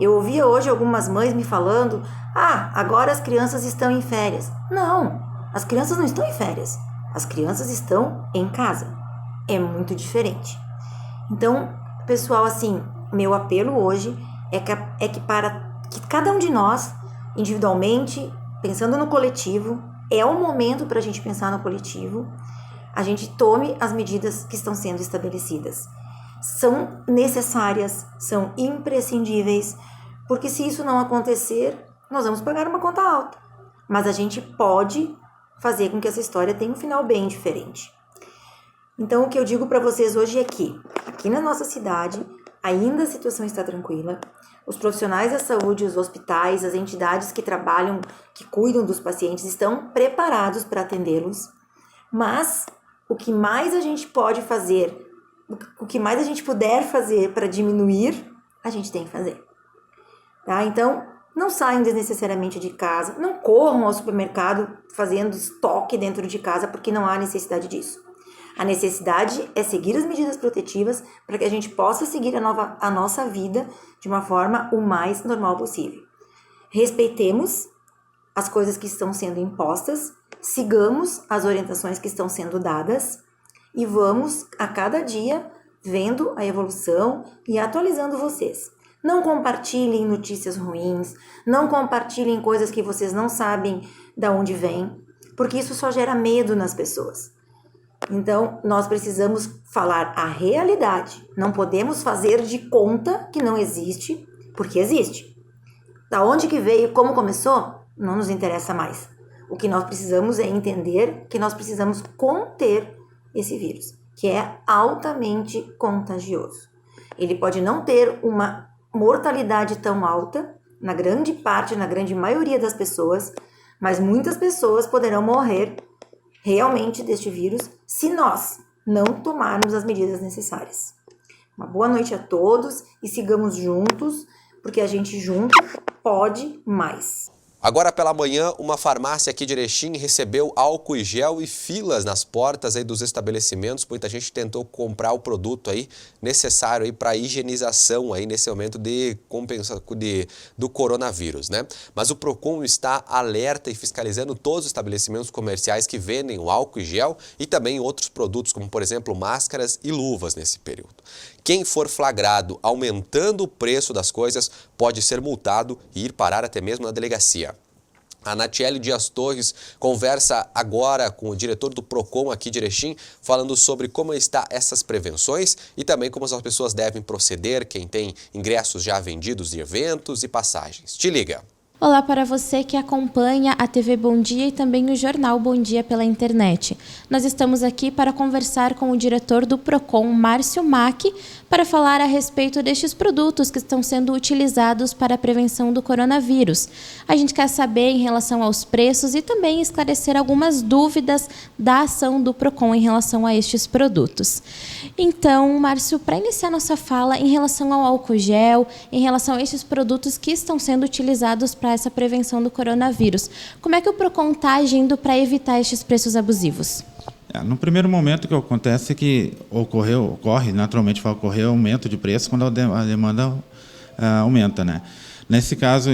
Speaker 6: Eu ouvi hoje algumas mães me falando, agora as crianças estão em férias. Não, as crianças não estão em férias. As crianças estão em casa. É muito diferente. Então, pessoal, assim, meu apelo hoje é que para que cada um de nós, individualmente, pensando no coletivo, é o momento para a gente pensar no coletivo, a gente tome as medidas que estão sendo estabelecidas. São necessárias, são imprescindíveis, porque se isso não acontecer, nós vamos pagar uma conta alta. Mas a gente pode fazer com que essa história tenha um final bem diferente. Então, o que eu digo para vocês hoje é que, aqui na nossa cidade, ainda a situação está tranquila. Os profissionais da saúde, os hospitais, as entidades que trabalham, que cuidam dos pacientes, estão preparados para atendê-los. Mas, o que mais a gente pode fazer, o que mais a gente puder fazer para diminuir, a gente tem que fazer. tá? Então, não saiam desnecessariamente de casa, não corram ao supermercado fazendo estoque dentro de casa, porque não há necessidade disso. A necessidade é seguir as medidas protetivas para que a gente possa seguir a nossa vida de uma forma o mais normal possível. Respeitemos as coisas que estão sendo impostas, sigamos as orientações que estão sendo dadas e vamos a cada dia vendo a evolução e atualizando vocês. Não compartilhem notícias ruins, não compartilhem coisas que vocês não sabem de onde vêm, porque isso só gera medo nas pessoas. Então, nós precisamos falar a realidade. Não podemos fazer de conta que não existe, porque existe. Da onde que veio, como começou, não nos interessa mais. O que nós precisamos é entender que nós precisamos conter esse vírus, que é altamente contagioso. Ele pode não ter uma mortalidade tão alta, na grande maioria das pessoas, mas muitas pessoas poderão morrer realmente deste vírus se nós não tomarmos as medidas necessárias. Uma boa noite a todos e sigamos juntos, porque a gente junto pode mais.
Speaker 1: Agora pela manhã, uma farmácia aqui de Erechim recebeu álcool e gel e filas nas portas aí dos estabelecimentos. Muita gente tentou comprar o produto aí necessário aí para higienização aí nesse momento de do coronavírus, né? Mas o Procon está alerta e fiscalizando todos os estabelecimentos comerciais que vendem o álcool e gel e também outros produtos, como por exemplo máscaras e luvas nesse período. Quem for flagrado aumentando o preço das coisas pode ser multado e ir parar até mesmo na delegacia. A Natiele Dias Torres conversa agora com o diretor do Procon aqui de Erechim, falando sobre como estão essas prevenções e também como as pessoas devem proceder, quem tem ingressos já vendidos de eventos e passagens. Te liga!
Speaker 7: Olá para você que acompanha a TV Bom Dia e também o Jornal Bom Dia pela internet. Nós estamos aqui para conversar com o diretor do Procon, Márcio Mack, para falar a respeito destes produtos que estão sendo utilizados para a prevenção do coronavírus. A gente quer saber em relação aos preços e também esclarecer algumas dúvidas da ação do Procon em relação a estes produtos. Então, Márcio, para iniciar nossa fala em relação ao álcool gel, em relação a estes produtos que estão sendo utilizados para essa prevenção do coronavírus, como é que o Procon está agindo para evitar estes preços abusivos?
Speaker 8: No primeiro momento, o que acontece é que naturalmente vai ocorrer aumento de preço quando a demanda aumenta, né? Nesse caso,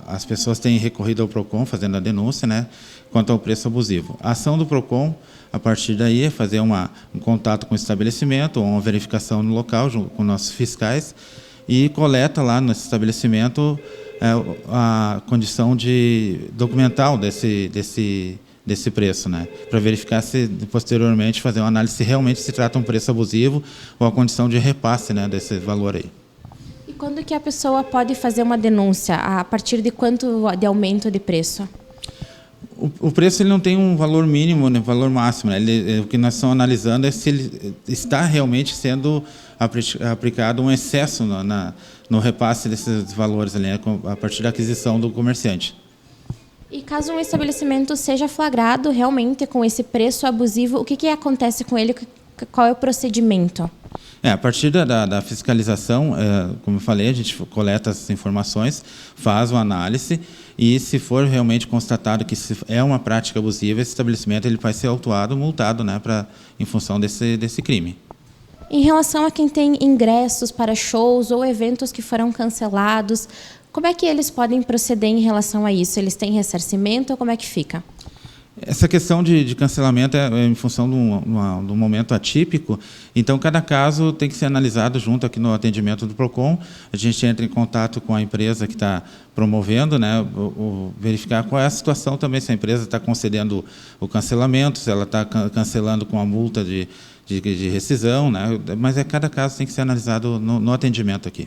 Speaker 8: as pessoas têm recorrido ao Procon fazendo a denúncia, né, quanto ao preço abusivo. A ação do Procon, a partir daí, é fazer um contato com o estabelecimento, ou uma verificação no local, junto com nossos fiscais, e coleta lá no estabelecimento a condição documental desse preço, né? Para verificar se, posteriormente, fazer uma análise se realmente se trata de um preço abusivo ou a condição de repasse, né, desse valor aí.
Speaker 7: E quando que a pessoa pode fazer uma denúncia? A partir de quanto de aumento de preço?
Speaker 8: O preço ele não tem um valor mínimo, nem valor máximo, né? O que nós estamos analisando é se ele está realmente sendo aplicado um excesso no repasse desses valores ali, né, a partir da aquisição do comerciante.
Speaker 7: E caso um estabelecimento seja flagrado realmente com esse preço abusivo, o que acontece com ele? Qual é o procedimento?
Speaker 8: A partir da fiscalização, como eu falei, a gente coleta as informações, faz uma análise e, se for realmente constatado que é uma prática abusiva, esse estabelecimento ele vai ser autuado, multado, né, em função desse crime.
Speaker 7: Em relação a quem tem ingressos para shows ou eventos que foram cancelados, como é que eles podem proceder em relação a isso? Eles têm ressarcimento ou como é que fica?
Speaker 8: Essa questão de cancelamento é em função de um momento atípico, então cada caso tem que ser analisado junto aqui no atendimento do Procon. A gente entra em contato com a empresa que está promovendo, né, verificar qual é a situação também, se a empresa está concedendo o cancelamento, se ela está cancelando com a multa de rescisão, né, mas cada caso tem que ser analisado no atendimento aqui.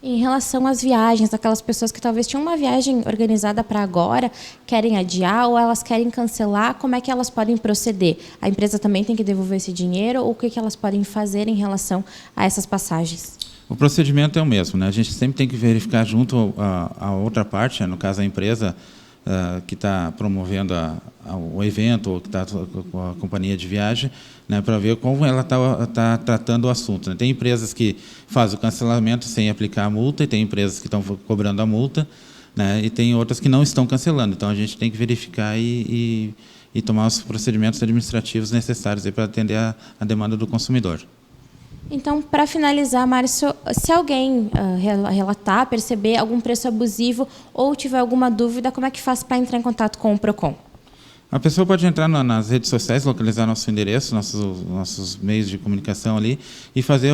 Speaker 7: Em relação às viagens, aquelas pessoas que talvez tinham uma viagem organizada para agora, querem adiar ou elas querem cancelar, como é que elas podem proceder? A empresa também tem que devolver esse dinheiro ou o que elas podem fazer em relação a essas passagens?
Speaker 8: O procedimento é o mesmo, né? A gente sempre tem que verificar junto à outra parte, no caso a empresa que está promovendo o evento ou que está com a companhia de viagem, né, para ver como ela está tratando o assunto, né. Tem empresas que fazem o cancelamento sem aplicar a multa e tem empresas que estão cobrando a multa, né, e tem outras que não estão cancelando. Então, a gente tem que verificar e tomar os procedimentos administrativos necessários para atender a demanda do consumidor.
Speaker 7: Então, para finalizar, Márcio, se alguém relatar, perceber algum preço abusivo ou tiver alguma dúvida, como é que faz para entrar em contato com o PROCON?
Speaker 8: A pessoa pode entrar nas redes sociais, localizar nosso endereço, nossos meios de comunicação ali e fazer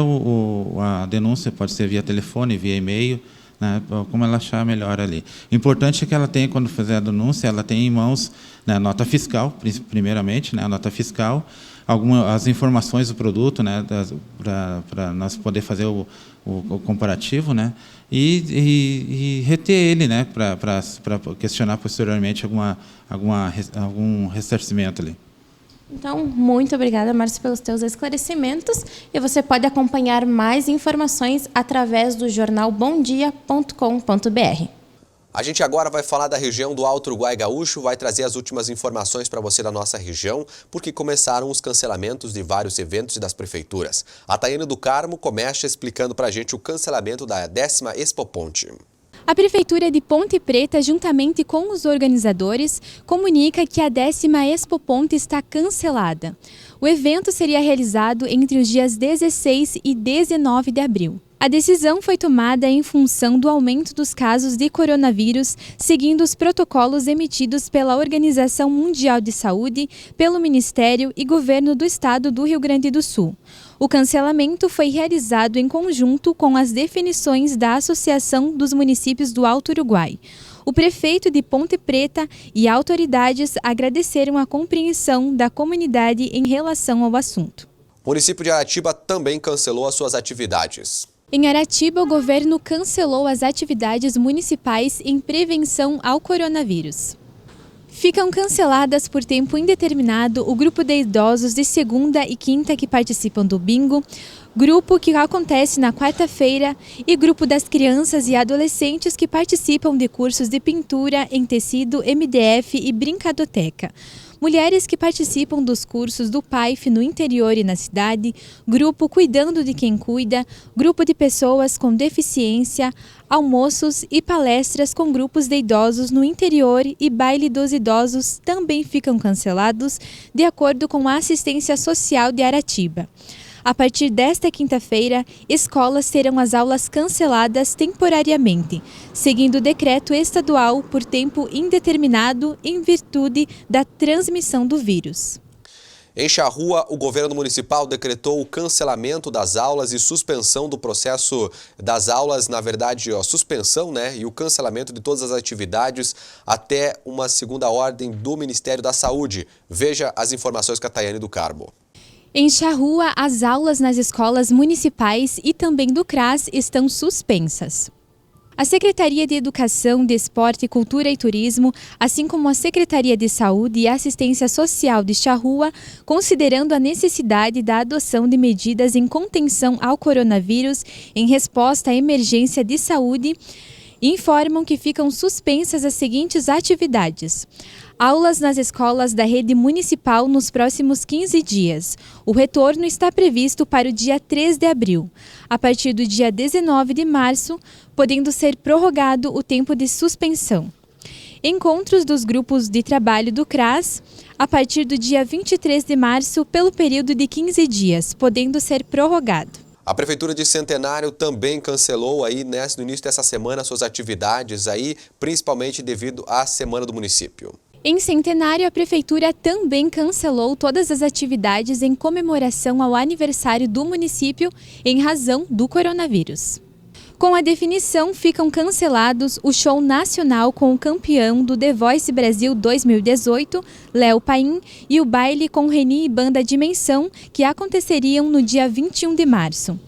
Speaker 8: a denúncia, pode ser via telefone, via e-mail, né, como ela achar melhor ali. O importante é que ela tenha, quando fizer a denúncia, ela tenha em mãos, né, a nota fiscal, primeiramente, né, a nota fiscal, as informações do produto, né, para nós poder fazer o comparativo, né, e reter ele, né, para questionar posteriormente algum ressarcimento ali.
Speaker 7: Então, muito obrigada, Márcio, pelos teus esclarecimentos. E você pode acompanhar mais informações através do jornal bomdia.com.br.
Speaker 1: A gente agora vai falar da região do Alto Uruguai Gaúcho, vai trazer as últimas informações para você da nossa região, porque começaram os cancelamentos de vários eventos e das prefeituras. A Tayane do Carmo começa explicando para a gente o cancelamento da 10ª Expo Ponte.
Speaker 9: A Prefeitura de Ponte Preta, juntamente com os organizadores, comunica que a 10ª Expo Ponte está cancelada. O evento seria realizado entre os dias 16 e 19 de abril. A decisão foi tomada em função do aumento dos casos de coronavírus, seguindo os protocolos emitidos pela Organização Mundial de Saúde, pelo Ministério e Governo do Estado do Rio Grande do Sul. O cancelamento foi realizado em conjunto com as definições da Associação dos Municípios do Alto Uruguai. O prefeito de Ponte Preta e autoridades agradeceram a compreensão da comunidade em relação ao assunto.
Speaker 1: O município de Aratiba também cancelou as suas atividades.
Speaker 9: Em Aratiba, o governo cancelou as atividades municipais em prevenção ao coronavírus. Ficam canceladas por tempo indeterminado o grupo de idosos de segunda e quinta que participam do bingo, grupo que acontece na quarta-feira e grupo das crianças e adolescentes que participam de cursos de pintura em tecido, MDF e brincadoteca. Mulheres que participam dos cursos do PAIF no interior e na cidade, grupo Cuidando de Quem Cuida, grupo de pessoas com deficiência, almoços e palestras com grupos de idosos no interior e baile dos idosos também ficam cancelados, de acordo com a Assistência Social de Aratiba. A partir desta quinta-feira, escolas terão as aulas canceladas temporariamente, seguindo o decreto estadual por tempo indeterminado em virtude da transmissão do vírus.
Speaker 1: Em Charrua, o governo municipal decretou o cancelamento das aulas e suspensão do processo das aulas, na verdade, suspensão, né, e o cancelamento de todas as atividades até uma segunda ordem do Ministério da Saúde. Veja as informações com a Tayane do Carmo.
Speaker 9: Em Charrua, as aulas nas escolas municipais e também do CRAS estão suspensas. A Secretaria de Educação, Desporto, Cultura e Turismo, assim como a Secretaria de Saúde e Assistência Social de Charrua, considerando a necessidade da adoção de medidas em contenção ao coronavírus em resposta à emergência de saúde, informam que ficam suspensas as seguintes atividades. Aulas nas escolas da rede municipal nos próximos 15 dias. O retorno está previsto para o dia 3 de abril, a partir do dia 19 de março, podendo ser prorrogado o tempo de suspensão. Encontros dos grupos de trabalho do CRAS, a partir do dia 23 de março, pelo período de 15 dias, podendo ser prorrogado.
Speaker 1: A Prefeitura de Centenário também cancelou aí, né, no início dessa semana suas atividades aí, principalmente devido à Semana do Município.
Speaker 9: Em Centenário, a Prefeitura também cancelou todas as atividades em comemoração ao aniversário do município em razão do coronavírus. Com a definição, ficam cancelados o show nacional com o campeão do The Voice Brasil 2018, Léo Paim, e o baile com Reni e Banda Dimensão, que aconteceriam no dia 21 de março.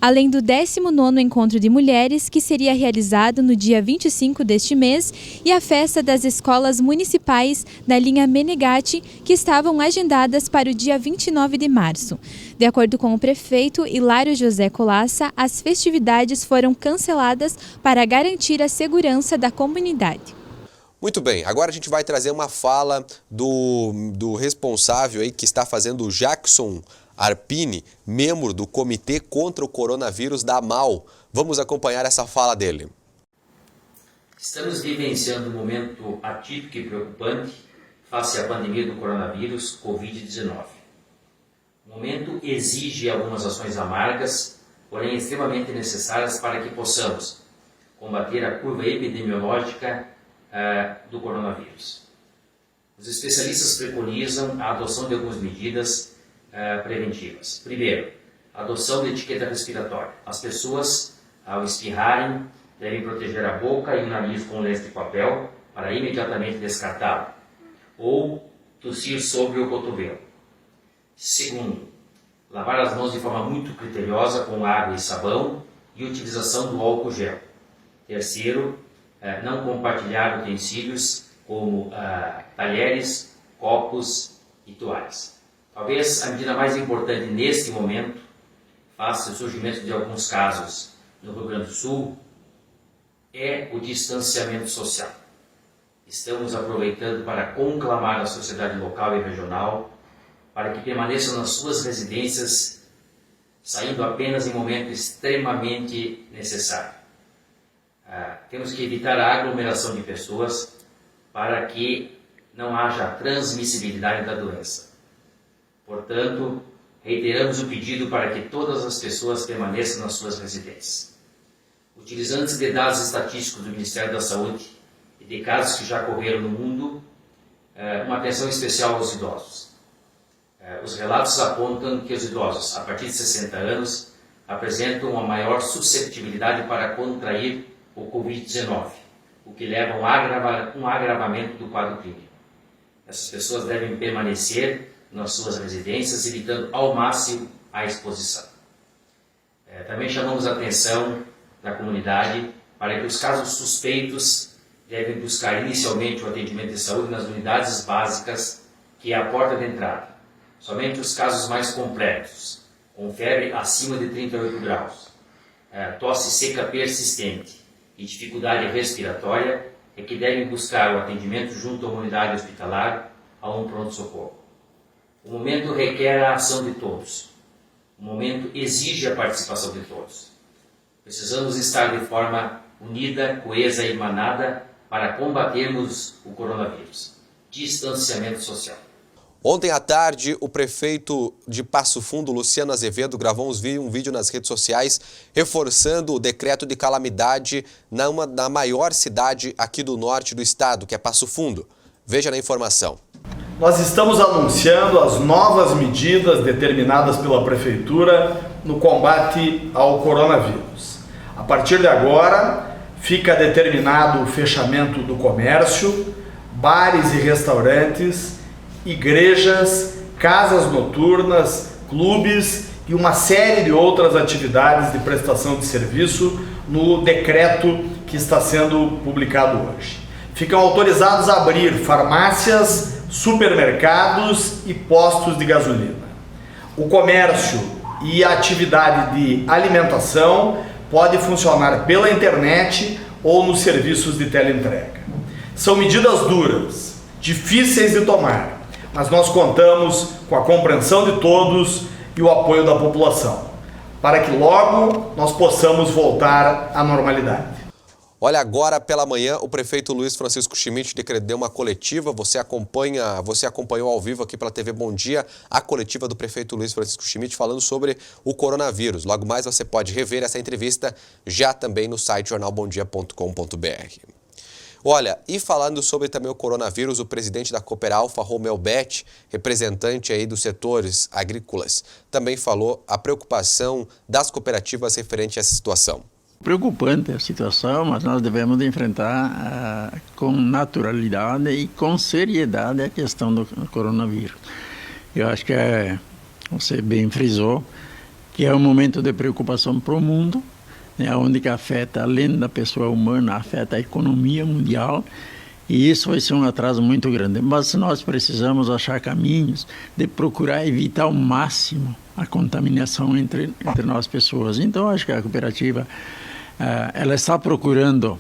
Speaker 9: Além do 19º Encontro de Mulheres, que seria realizado no dia 25 deste mês, e a festa das escolas municipais da linha Menegatti, que estavam agendadas para o dia 29 de março. De acordo com o prefeito Hilário José Colassa, as festividades foram canceladas para garantir a segurança da comunidade.
Speaker 1: O Muito bem, agora a gente vai trazer uma fala do responsável aí que está fazendo o Jackson Arpini, membro do Comitê contra o Coronavírus da AMAL. Vamos acompanhar essa fala dele.
Speaker 10: Estamos vivenciando um momento atípico e preocupante face à pandemia do coronavírus Covid-19. O momento exige algumas ações amargas, porém extremamente necessárias para que possamos combater a curva epidemiológica do coronavírus. Os especialistas preconizam a adoção de algumas medidas preventivas. Primeiro, a adoção de etiqueta respiratória. As pessoas, ao espirrarem, devem proteger a boca e o nariz com lenço de papel para imediatamente descartá-lo, ou tossir sobre o cotovelo. Segundo, lavar as mãos de forma muito criteriosa com água e sabão e utilização do álcool gel. Terceiro, não compartilhar utensílios como talheres, copos e toalhas. Talvez a medida mais importante neste momento, face ao surgimento de alguns casos no Rio Grande do Sul, é o distanciamento social. Estamos aproveitando para conclamar a sociedade local e regional para que permaneçam nas suas residências, saindo apenas em momento extremamente necessário. Temos que evitar a aglomeração de pessoas para que não haja transmissibilidade da doença. Portanto, reiteramos o pedido para que todas as pessoas permaneçam nas suas residências. Utilizando-se de dados estatísticos do Ministério da Saúde e de casos que já ocorreram no mundo, uma atenção especial aos idosos. Os relatos apontam que os idosos, a partir de 60 anos, apresentam uma maior susceptibilidade para contrair o Covid-19, o que leva a um agravamento do quadro clínico. Essas pessoas devem permanecer nas suas residências, evitando ao máximo a exposição. Também chamamos a atenção da comunidade para que os casos suspeitos devem buscar inicialmente o atendimento de saúde nas unidades básicas, que é a porta de entrada. Somente os casos mais complexos, com febre acima de 38 graus, tosse seca persistente e dificuldade respiratória, é que devem buscar o atendimento junto a uma unidade hospitalar, a um pronto-socorro. O momento requer a ação de todos. O momento exige a participação de todos. Precisamos estar de forma unida, coesa e manada para combatermos o coronavírus. Distanciamento social.
Speaker 1: Ontem à tarde, o prefeito de Passo Fundo, Luciano Azevedo, gravou um vídeo nas redes sociais reforçando o decreto de calamidade na maior cidade aqui do norte do estado, que é Passo Fundo. Veja na informação.
Speaker 11: Nós estamos anunciando as novas medidas determinadas pela Prefeitura no combate ao coronavírus. A partir de agora, fica determinado o fechamento do comércio, bares e restaurantes, igrejas, casas noturnas, clubes e uma série de outras atividades de prestação de serviço no decreto que está sendo publicado hoje. Ficam autorizados a abrir farmácias, supermercados e postos de gasolina. O comércio e a atividade de alimentação pode funcionar pela internet ou nos serviços de teleentrega. São medidas duras, difíceis de tomar, mas nós contamos com a compreensão de todos e o apoio da população, para que logo nós possamos voltar à normalidade.
Speaker 1: Olha, agora pela manhã o prefeito Luiz Francisco Schmidt deu uma coletiva, você acompanhou ao vivo aqui pela TV Bom Dia a coletiva do prefeito Luiz Francisco Schmidt falando sobre o coronavírus. Logo mais você pode rever essa entrevista já também no site jornalbomdia.com.br. Olha, e falando sobre também o coronavírus, o presidente da Cooperalfa, Romeu Betti, representante aí dos setores agrícolas, também falou a preocupação das cooperativas referente a essa situação.
Speaker 12: Preocupante a situação, mas nós devemos enfrentar com naturalidade e com seriedade a questão do coronavírus. Eu acho que você bem frisou que é um momento de preocupação para o mundo, onde que afeta, além da pessoa humana, afeta a economia mundial, e isso vai ser um atraso muito grande. Mas nós precisamos achar caminhos de procurar evitar ao máximo a contaminação entre nós pessoas. Então, acho que a cooperativa ela está procurando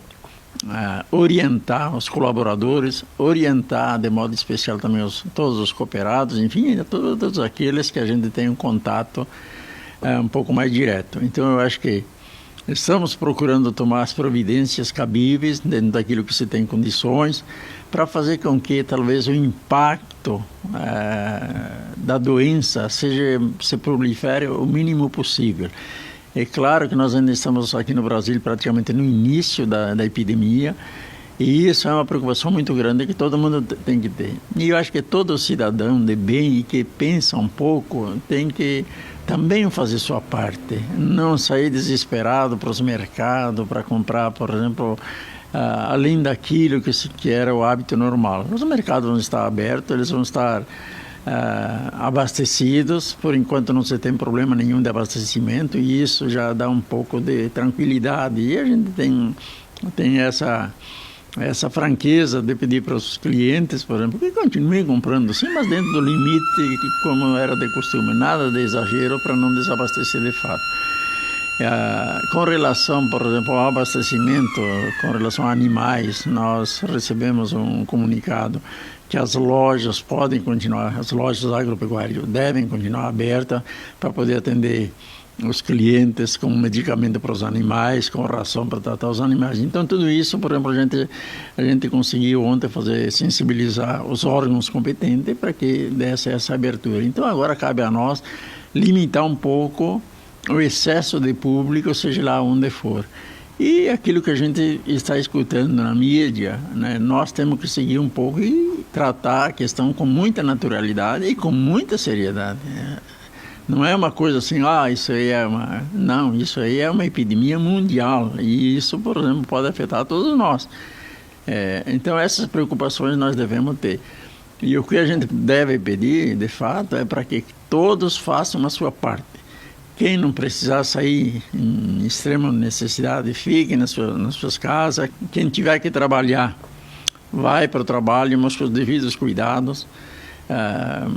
Speaker 12: orientar os colaboradores, orientar de modo especial também todos os cooperados, enfim, todos aqueles que a gente tem um contato um pouco mais direto. Então eu acho que estamos procurando tomar as providências cabíveis dentro daquilo que se tem condições para fazer com que talvez o impacto da doença se prolifere o mínimo possível. É claro que nós ainda estamos aqui no Brasil praticamente no início da epidemia, e isso é uma preocupação muito grande que todo mundo tem que ter. E eu acho que todo cidadão de bem e que pensa um pouco tem que também fazer sua parte. Não sair desesperado para os mercados para comprar, por exemplo, além daquilo que era o hábito normal. Os mercados vão estar abertos, eles vão estar abastecidos, por enquanto não se tem problema nenhum de abastecimento, e isso já dá um pouco de tranquilidade, e a gente tem essa franqueza de pedir para os clientes, por exemplo, que continuem comprando sim, mas dentro do limite, como era de costume, nada de exagero para não desabastecer de fato. Com relação, por exemplo, ao abastecimento, com relação a animais, nós recebemos um comunicado que as lojas podem continuar, as lojas agropecuárias devem continuar abertas para poder atender os clientes com medicamento para os animais, com ração para tratar os animais. Então, tudo isso, por exemplo, a gente conseguiu ontem sensibilizar os órgãos competentes para que desse essa abertura. Então, agora cabe a nós limitar um pouco o excesso de público, seja lá onde for. E aquilo que a gente está escutando na mídia, né, nós temos que seguir um pouco e tratar a questão com muita naturalidade e com muita seriedade. Não é uma coisa assim, isso aí é uma... Não, isso aí é uma epidemia mundial e isso, por exemplo, pode afetar todos nós. Então, essas preocupações nós devemos ter. E o que a gente deve pedir, de fato, é para que todos façam a sua parte. Quem não precisar sair em extrema necessidade, fique nas suas casas. Quem tiver que trabalhar, vai para o trabalho, mas com os devidos cuidados.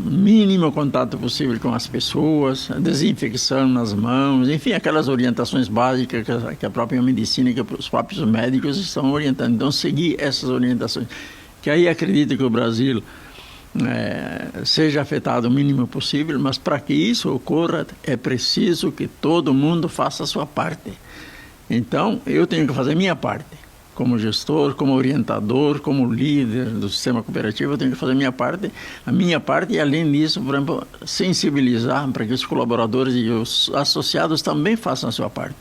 Speaker 12: Mínimo contato possível com as pessoas, desinfecção nas mãos, enfim, aquelas orientações básicas que a própria medicina, que os próprios médicos estão orientando. Então, seguir essas orientações. Que aí acredito que o Brasil seja afetado o mínimo possível, mas para que isso ocorra é preciso que todo mundo faça a sua parte. Então, eu tenho que fazer a minha parte. Como gestor, como orientador, como líder do sistema cooperativo, eu tenho que fazer a minha parte e, além disso, por exemplo, sensibilizar para que os colaboradores e os associados também façam a sua parte.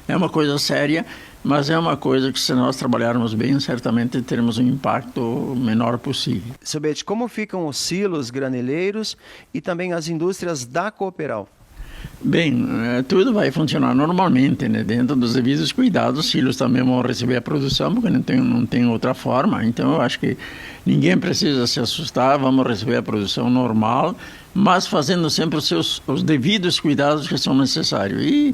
Speaker 12: É uma coisa séria, mas é uma coisa que, se nós trabalharmos bem, certamente teremos um impacto menor possível.
Speaker 13: Seu Bete, como ficam os silos graneleiros e também as indústrias da Cooperal?
Speaker 12: Bem, tudo vai funcionar normalmente, né? Dentro dos devidos cuidados. Os silos também vão receber a produção, porque não tem outra forma. Então, eu acho que ninguém precisa se assustar, vamos receber a produção normal, mas fazendo sempre os devidos cuidados que são necessários. E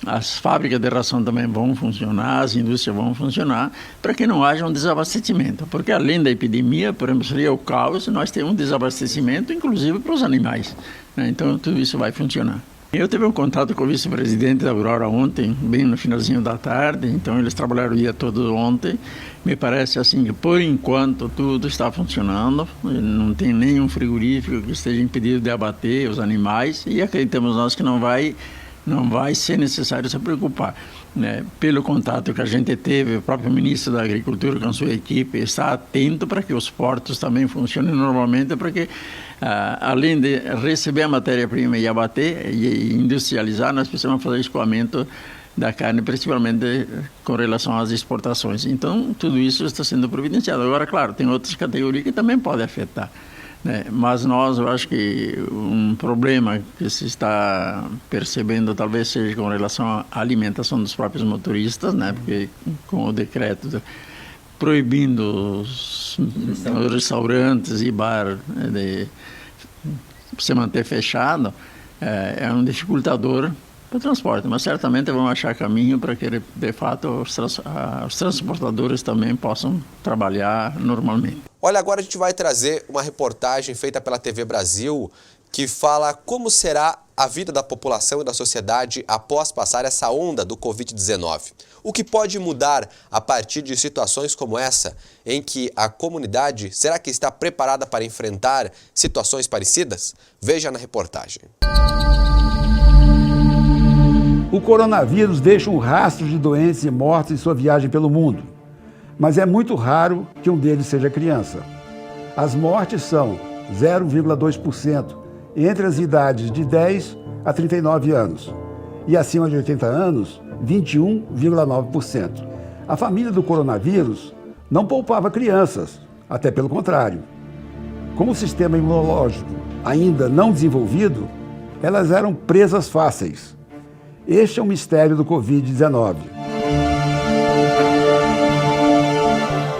Speaker 12: as fábricas de ração também vão funcionar, as indústrias vão funcionar, para que não haja um desabastecimento. Porque além da epidemia, por exemplo, seria o caos, nós temos um desabastecimento, inclusive para os animais, né? Então, tudo isso vai funcionar. Eu tive um contato com o vice-presidente da Aurora ontem, bem no finalzinho da tarde, então eles trabalharam o dia todo ontem. Me parece assim que, por enquanto, tudo está funcionando, não tem nenhum frigorífico que esteja impedido de abater os animais, e acreditamos nós que não vai ser necessário se preocupar, né? Pelo contato que a gente teve, o próprio ministro da Agricultura com a sua equipe está atento para que os portos também funcionem normalmente, para que, além de receber a matéria-prima e abater e industrializar, nós precisamos fazer escoamento da carne, principalmente com relação às exportações. Então, tudo isso está sendo providenciado. Agora, claro, tem outras categorias que também podem afetar, né? Mas eu acho que um problema que se está percebendo talvez seja com relação à alimentação dos próprios motoristas, né? Porque com o decreto proibindo os restaurantes e bar de se manter fechado, é um dificultador para o transporte, mas certamente vão achar caminho para que, de fato, os transportadores também possam trabalhar normalmente.
Speaker 1: Olha, agora a gente vai trazer uma reportagem feita pela TV Brasil que fala como será a vida da população e da sociedade após passar essa onda do Covid-19. O que pode mudar a partir de situações como essa, em que a comunidade será que está preparada para enfrentar situações parecidas? Veja na reportagem.
Speaker 14: O coronavírus deixa um rastro de doentes e mortes em sua viagem pelo mundo, mas é muito raro que um deles seja criança. As mortes são 0,2% entre as idades de 10 a 39 anos e acima de 80 anos, 21,9%. A família do coronavírus não poupava crianças, até pelo contrário. Como o sistema imunológico ainda não desenvolvido, elas eram presas fáceis. Este é o mistério do Covid-19.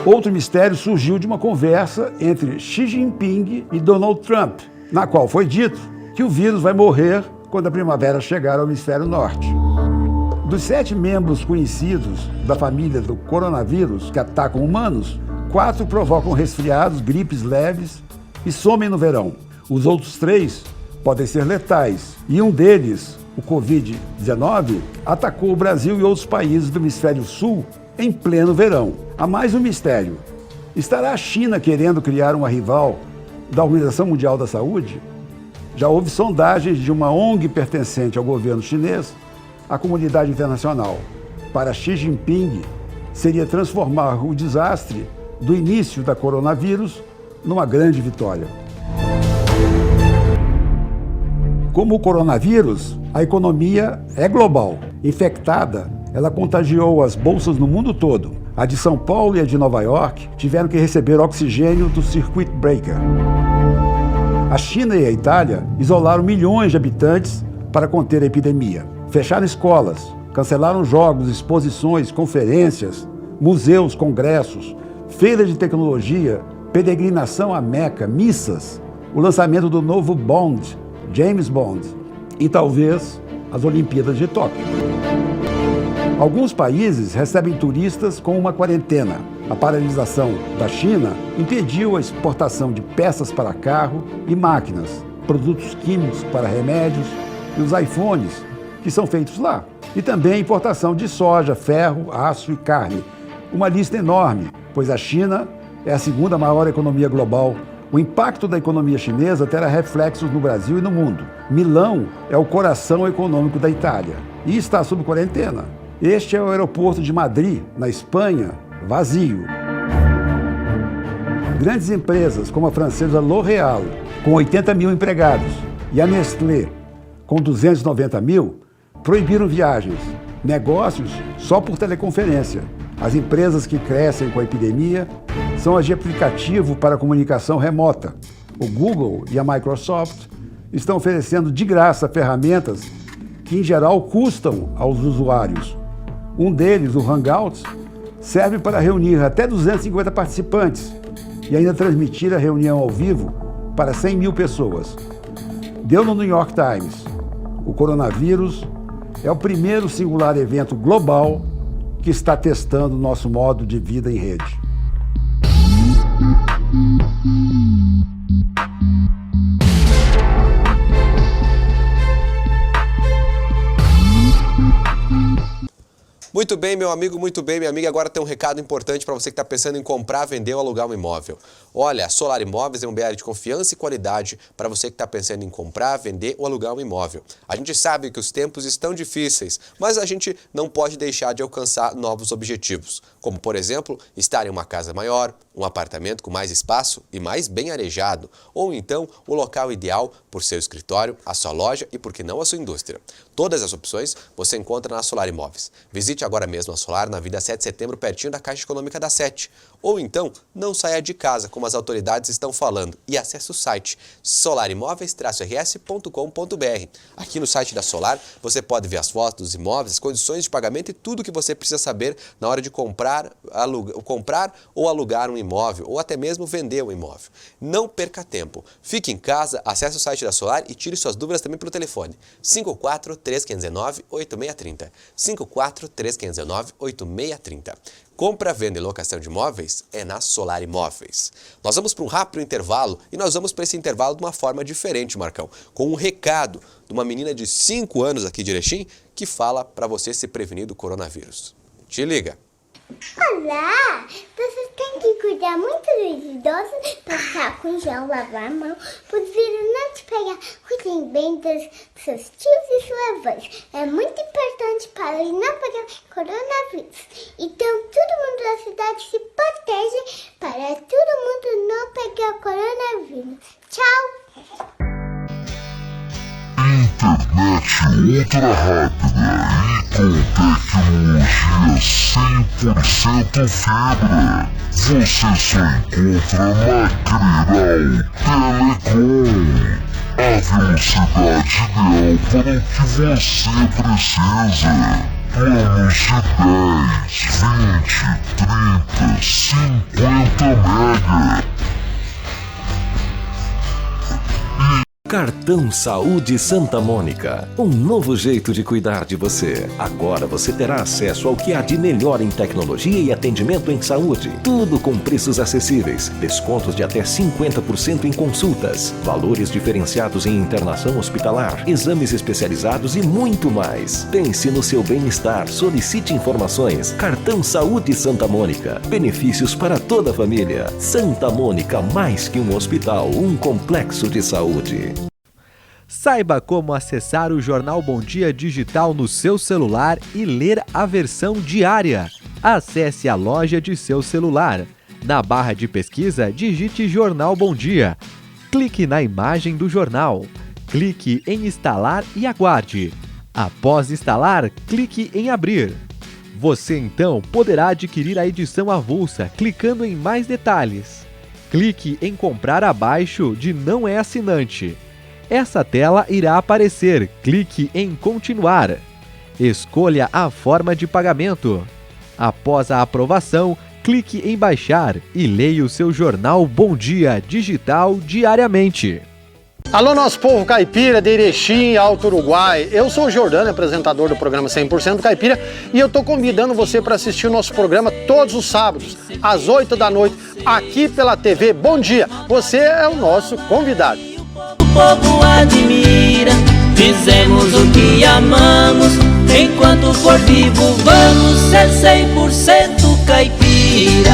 Speaker 14: Outro mistério surgiu de uma conversa entre Xi Jinping e Donald Trump, na qual foi dito que o vírus vai morrer quando a primavera chegar ao hemisfério norte. Dos 7 membros conhecidos da família do coronavírus que atacam humanos, 4 provocam resfriados, gripes leves e somem no verão. Os outros 3 podem ser letais e um deles, o Covid-19, atacou o Brasil e outros países do hemisfério sul em pleno verão. Há mais um mistério. Estará a China querendo criar uma rival da Organização Mundial da Saúde? Já houve sondagens de uma ONG pertencente ao governo chinês à comunidade internacional. Para Xi Jinping, seria transformar o desastre do início da coronavírus numa grande vitória. Como o coronavírus, a economia é global. Infectada, ela contagiou as bolsas no mundo todo. A de São Paulo e a de Nova York tiveram que receber oxigênio do circuit breaker. A China e a Itália isolaram milhões de habitantes para conter a epidemia. Fecharam escolas, cancelaram jogos, exposições, conferências, museus, congressos, feiras de tecnologia, peregrinação à Meca, missas, o lançamento do novo Bond, James Bond, e talvez as Olimpíadas de Tóquio. Alguns países recebem turistas com uma quarentena. A paralisação da China impediu a exportação de peças para carro e máquinas, produtos químicos para remédios e os iPhones, que são feitos lá. E também a importação de soja, ferro, aço e carne. Uma lista enorme, pois a China é a segunda maior economia global. O impacto da economia chinesa terá reflexos no Brasil e no mundo. Milão é o coração econômico da Itália e está sob quarentena. Este é o aeroporto de Madrid, na Espanha, vazio. Grandes empresas como a francesa L'Oréal, com 80 mil empregados, e a Nestlé, com 290 mil, proibiram viagens, negócios só por teleconferência. As empresas que crescem com a epidemia são as de aplicativo para comunicação remota. O Google e a Microsoft estão oferecendo de graça ferramentas que, em geral, custam aos usuários. Um deles, o Hangouts, serve para reunir até 250 participantes e ainda transmitir a reunião ao vivo para 100 mil pessoas. Deu no New York Times. O coronavírus é o primeiro singular evento global que está testando nosso modo de vida em rede.
Speaker 1: Muito bem, meu amigo, muito bem, minha amiga. Agora tem um recado importante para você que está pensando em comprar, vender ou alugar um imóvel. Olha, a Solar Imóveis é um BR de confiança e qualidade para você que está pensando em comprar, vender ou alugar um imóvel. A gente sabe que os tempos estão difíceis, mas a gente não pode deixar de alcançar novos objetivos, como, por exemplo, estar em uma casa maior, um apartamento com mais espaço e mais bem arejado, ou então o local ideal por seu escritório, a sua loja e, por que não, a sua indústria. Todas as opções você encontra na Solar Imóveis. Visite agora mesmo a Solar na Vida 7 de Setembro, pertinho da Caixa Econômica da 7. Ou então, não saia de casa, como as autoridades estão falando, e acesse o site solarimóveis-rs.com.br. Aqui no site da Solar, você pode ver as fotos dos imóveis, as condições de pagamento e tudo o que você precisa saber na hora de comprar ou alugar um imóvel, ou até mesmo vender um imóvel. Não perca tempo. Fique em casa, acesse o site da Solar e tire suas dúvidas também pelo telefone 54 3519 8630. 54 3519 519-8630. Compra, venda e locação de imóveis é na Solar Imóveis. Nós vamos para um rápido intervalo e nós vamos para esse intervalo de uma forma diferente, Marcão, com um recado de uma menina de 5 anos aqui de Erechim que fala para você se prevenir do coronavírus. Te liga!
Speaker 15: Olá! Vocês têm que cuidar muito dos idosos, passar com gel, lavar a mão, para os vírus não te pegar. Cuidem bem dos seus tios e suas avós. É muito importante para eles não pegar coronavírus. Então, todo mundo da cidade se protege para todo mundo não pegar coronavírus. Tchau!
Speaker 16: Internet ultra rápida e com tecnologia 100% fibra. Você só encontra na Criral Telecom. A velocidade ideal para o que você precisa. Planos de 10, 20, 30, 50 mega.
Speaker 17: Cartão Saúde Santa Mônica, um novo jeito de cuidar de você. Agora você terá acesso ao que há de melhor em tecnologia e atendimento em saúde. Tudo com preços acessíveis, descontos de até 50% em consultas, valores diferenciados em internação hospitalar, exames especializados e muito mais. Pense no seu bem-estar, solicite informações. Cartão Saúde Santa Mônica, benefícios para toda a família. Santa Mônica, mais que um hospital, um complexo de saúde.
Speaker 18: Saiba como acessar o Jornal Bom Dia digital no seu celular e ler a versão diária. Acesse a loja de seu celular. Na barra de pesquisa, digite Jornal Bom Dia. Clique na imagem do jornal. Clique em instalar e aguarde. Após instalar, clique em abrir. Você então poderá adquirir a edição avulsa clicando em mais detalhes. Clique em comprar abaixo de não é assinante. Essa tela irá aparecer. Clique em continuar. Escolha a forma de pagamento. Após a aprovação, clique em baixar e leia o seu jornal Bom Dia digital diariamente.
Speaker 19: Alô, nosso povo caipira de Erechim, Alto Uruguai. Eu sou o Jordano, apresentador do programa 100% Caipira, e eu tô convidando você para assistir o nosso programa todos os sábados, às 8 da noite, aqui pela TV Bom Dia. Você é o nosso convidado.
Speaker 20: O povo admira, fizemos o que amamos, enquanto for vivo vamos ser 100% caipira.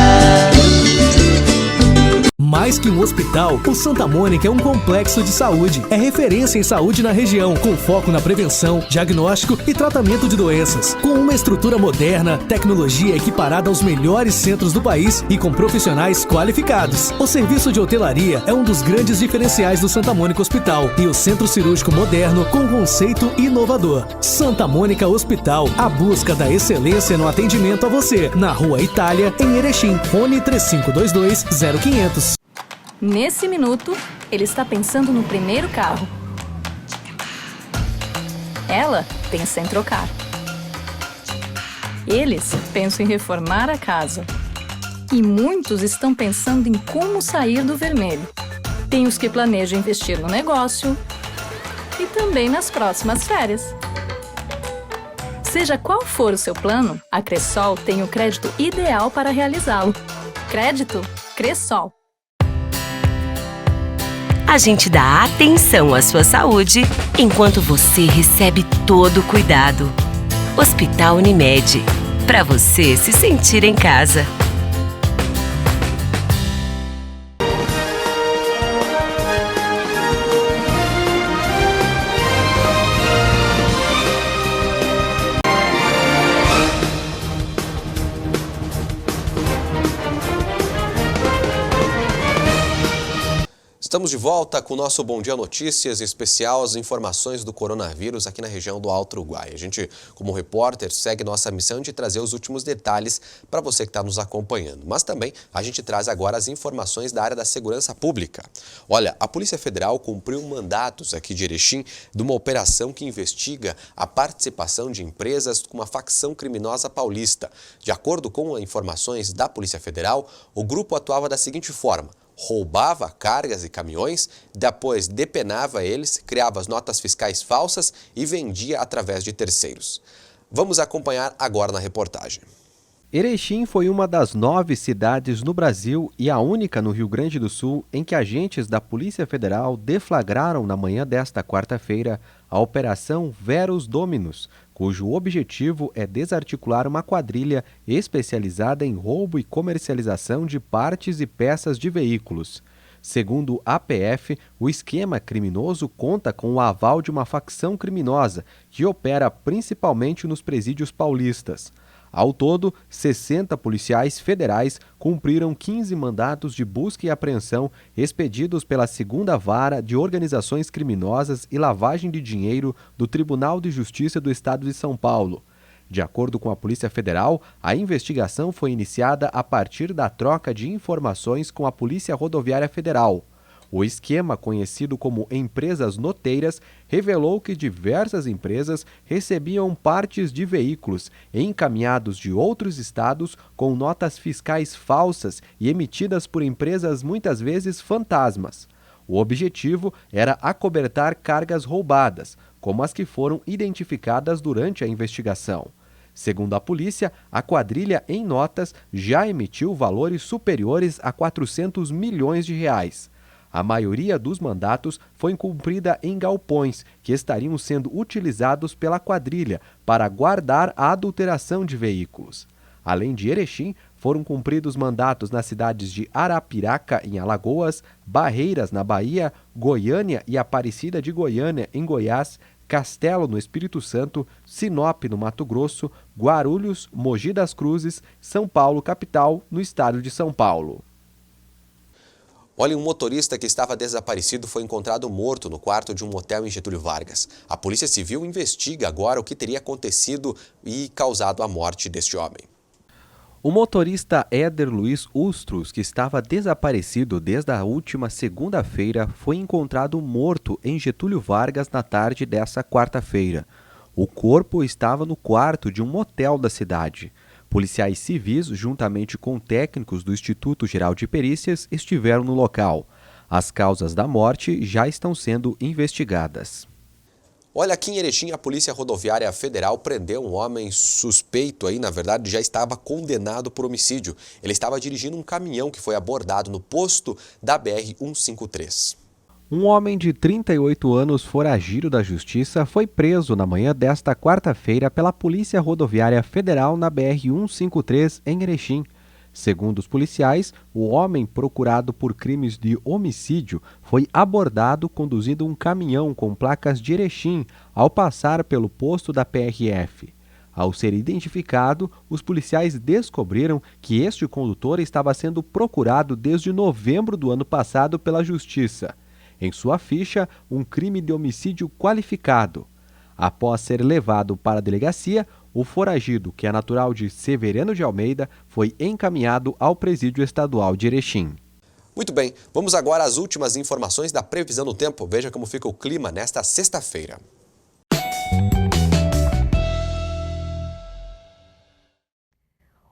Speaker 21: Mais que um hospital, o Santa Mônica é um complexo de saúde. É referência em saúde na região, com foco na prevenção, diagnóstico e tratamento de doenças. Com uma estrutura moderna, tecnologia equiparada aos melhores centros do país e com profissionais qualificados. O serviço de hotelaria é um dos grandes diferenciais do Santa Mônica Hospital e o centro cirúrgico moderno com conceito inovador. Santa Mônica Hospital, a busca da excelência no atendimento a você. Na Rua Itália, em Erechim. Fone 3522-0500.
Speaker 22: Nesse minuto, ele está pensando no primeiro carro. Ela pensa em trocar. Eles pensam em reformar a casa. E muitos estão pensando em como sair do vermelho. Tem os que planejam investir no negócio e também nas próximas férias. Seja qual for o seu plano, a Cressol tem o crédito ideal para realizá-lo. Crédito Cressol.
Speaker 23: A gente dá atenção à sua saúde enquanto você recebe todo o cuidado. Hospital Unimed, para você se sentir em casa.
Speaker 1: Estamos de volta com o nosso Bom Dia Notícias, em especial as informações do coronavírus aqui na região do Alto Uruguai. A gente, como repórter, segue nossa missão de trazer os últimos detalhes para você que está nos acompanhando. Mas também a gente traz agora as informações da área da segurança pública. Olha, a Polícia Federal cumpriu mandatos aqui de Erechim de uma operação que investiga a participação de empresas com uma facção criminosa paulista. De acordo com informações da Polícia Federal, o grupo atuava da seguinte forma: roubava cargas e caminhões, depois depenava eles, criava as notas fiscais falsas e vendia através de terceiros. Vamos acompanhar agora na reportagem.
Speaker 18: Erechim foi uma das 9 cidades no Brasil e a única no Rio Grande do Sul em que agentes da Polícia Federal deflagraram na manhã desta quarta-feira a Operação Verus Dominus, cujo objetivo é desarticular uma quadrilha especializada em roubo e comercialização de partes e peças de veículos. Segundo a PF, o esquema criminoso conta com o aval de uma facção criminosa que opera principalmente nos presídios paulistas. Ao todo, 60 policiais federais cumpriram 15 mandatos de busca e apreensão expedidos pela 2ª Vara de Organizações Criminosas e Lavagem de Dinheiro do Tribunal de Justiça do Estado de São Paulo. De acordo com a Polícia Federal, a investigação foi iniciada a partir da troca de informações com a Polícia Rodoviária Federal. O esquema, conhecido como empresas noteiras, revelou que diversas empresas recebiam partes de veículos encaminhados de outros estados com notas fiscais falsas e emitidas por empresas muitas vezes fantasmas. O objetivo era acobertar cargas roubadas, como as que foram identificadas durante a investigação. Segundo a polícia, a quadrilha em notas já emitiu valores superiores a 400 milhões de reais. A maioria dos mandatos foi cumprida em galpões, que estariam sendo utilizados pela quadrilha para guardar a adulteração de veículos. Além de Erechim, foram cumpridos mandatos nas cidades de Arapiraca, em Alagoas, Barreiras, na Bahia, Goiânia e Aparecida de Goiânia, em Goiás, Castelo, no Espírito Santo, Sinop, no Mato Grosso, Guarulhos, Mogi das Cruzes, São Paulo, capital, no estado de São Paulo.
Speaker 1: Olha, um motorista que estava desaparecido foi encontrado morto no quarto de um motel em Getúlio Vargas. A Polícia Civil investiga agora o que teria acontecido e causado a morte deste homem.
Speaker 18: O motorista Éder Luiz Ustros, que estava desaparecido desde a última segunda-feira, foi encontrado morto em Getúlio Vargas na tarde dessa quarta-feira. O corpo estava no quarto de um motel da cidade. Policiais civis, juntamente com técnicos do Instituto Geral de Perícias, estiveram no local. As causas da morte já estão sendo investigadas.
Speaker 1: Olha, aqui em Erechim, a Polícia Rodoviária Federal prendeu um homem suspeito aí, na verdade, já estava condenado por homicídio. Ele estava dirigindo um caminhão que foi abordado no posto da BR-153.
Speaker 18: Um homem de 38 anos foragido da Justiça foi preso na manhã desta quarta-feira pela Polícia Rodoviária Federal na BR-153 em Erechim. Segundo os policiais, o homem procurado por crimes de homicídio foi abordado conduzindo um caminhão com placas de Erechim ao passar pelo posto da PRF. Ao ser identificado, os policiais descobriram que este condutor estava sendo procurado desde novembro do ano passado pela Justiça. Em sua ficha, um crime de homicídio qualificado. Após ser levado para a delegacia, o foragido, que é natural de Severiano de Almeida, foi encaminhado ao Presídio Estadual de Erechim.
Speaker 1: Muito bem, vamos agora às últimas informações da previsão do tempo. Veja como fica o clima nesta sexta-feira.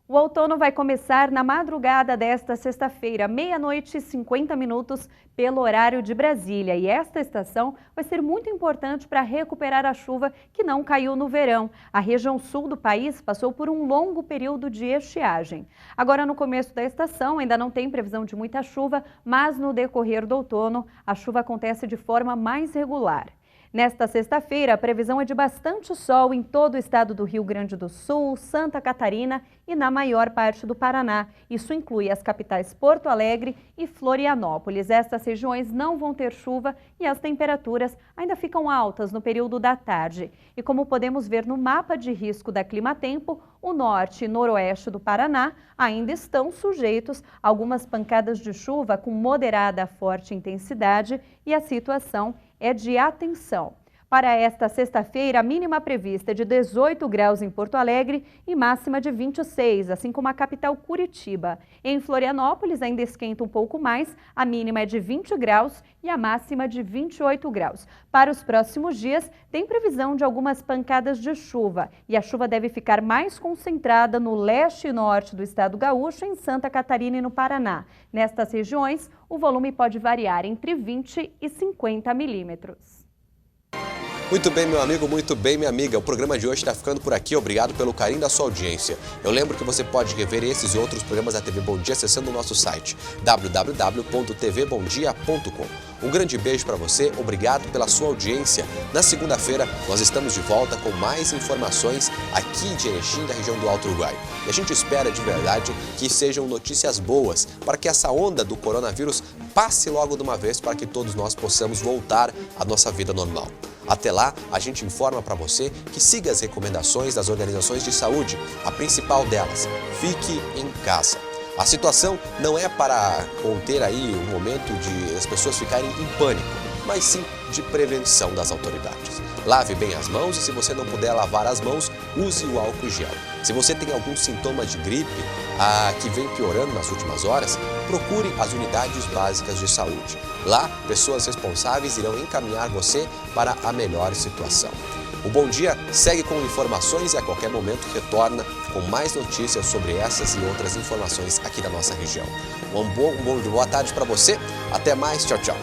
Speaker 3: O outono vai começar na madrugada desta sexta-feira, 00:50, pelo horário de Brasília. E esta estação vai ser muito importante para recuperar a chuva que não caiu no verão. A região sul do país passou por um longo período de estiagem. Agora, no começo da estação, ainda não tem previsão de muita chuva, mas no decorrer do outono, a chuva acontece de forma mais regular. Nesta sexta-feira, a previsão é de bastante sol em todo o estado do Rio Grande do Sul, Santa Catarina e na maior parte do Paraná. Isso inclui as capitais Porto Alegre e Florianópolis. Estas regiões não vão ter chuva e as temperaturas ainda ficam altas no período da tarde. E como podemos ver no mapa de risco da Climatempo, o norte e noroeste do Paraná ainda estão sujeitos a algumas pancadas de chuva com moderada a forte intensidade e a situação é de atenção. Para esta sexta-feira, a mínima prevista é de 18 graus em Porto Alegre e máxima de 26, assim como a capital Curitiba. Em Florianópolis ainda esquenta um pouco mais, a mínima é de 20 graus e a máxima de 28 graus. Para os próximos dias, tem previsão de algumas pancadas de chuva e a chuva deve ficar mais concentrada no leste e norte do estado gaúcho, em Santa Catarina e no Paraná. Nestas regiões, o volume pode variar entre 20 e 50 milímetros.
Speaker 1: Muito bem, meu amigo, muito bem, minha amiga. O programa de hoje está ficando por aqui. Obrigado pelo carinho da sua audiência. Eu lembro que você pode rever esses e outros programas da TV Bom Dia acessando o nosso site www.tvbomdia.com. Um grande beijo para você, obrigado pela sua audiência. Na segunda-feira, nós estamos de volta com mais informações aqui de Erechim, da região do Alto Uruguai. E a gente espera de verdade que sejam notícias boas para que essa onda do coronavírus passe logo de uma vez para que todos nós possamos voltar à nossa vida normal. Até lá, a gente informa para você que siga as recomendações das organizações de saúde. A principal delas, fique em casa. A situação não é para conter aí o momento de as pessoas ficarem em pânico, mas sim de prevenção das autoridades. Lave bem as mãos e se você não puder lavar as mãos, use o álcool gel. Se você tem algum sintoma de gripe que vem piorando nas últimas horas, procure as unidades básicas de saúde. Lá, pessoas responsáveis irão encaminhar você para a melhor situação. O Bom Dia segue com informações e a qualquer momento retorna com mais notícias sobre essas e outras informações aqui da nossa região. Boa tarde para você, até mais, tchau, tchau.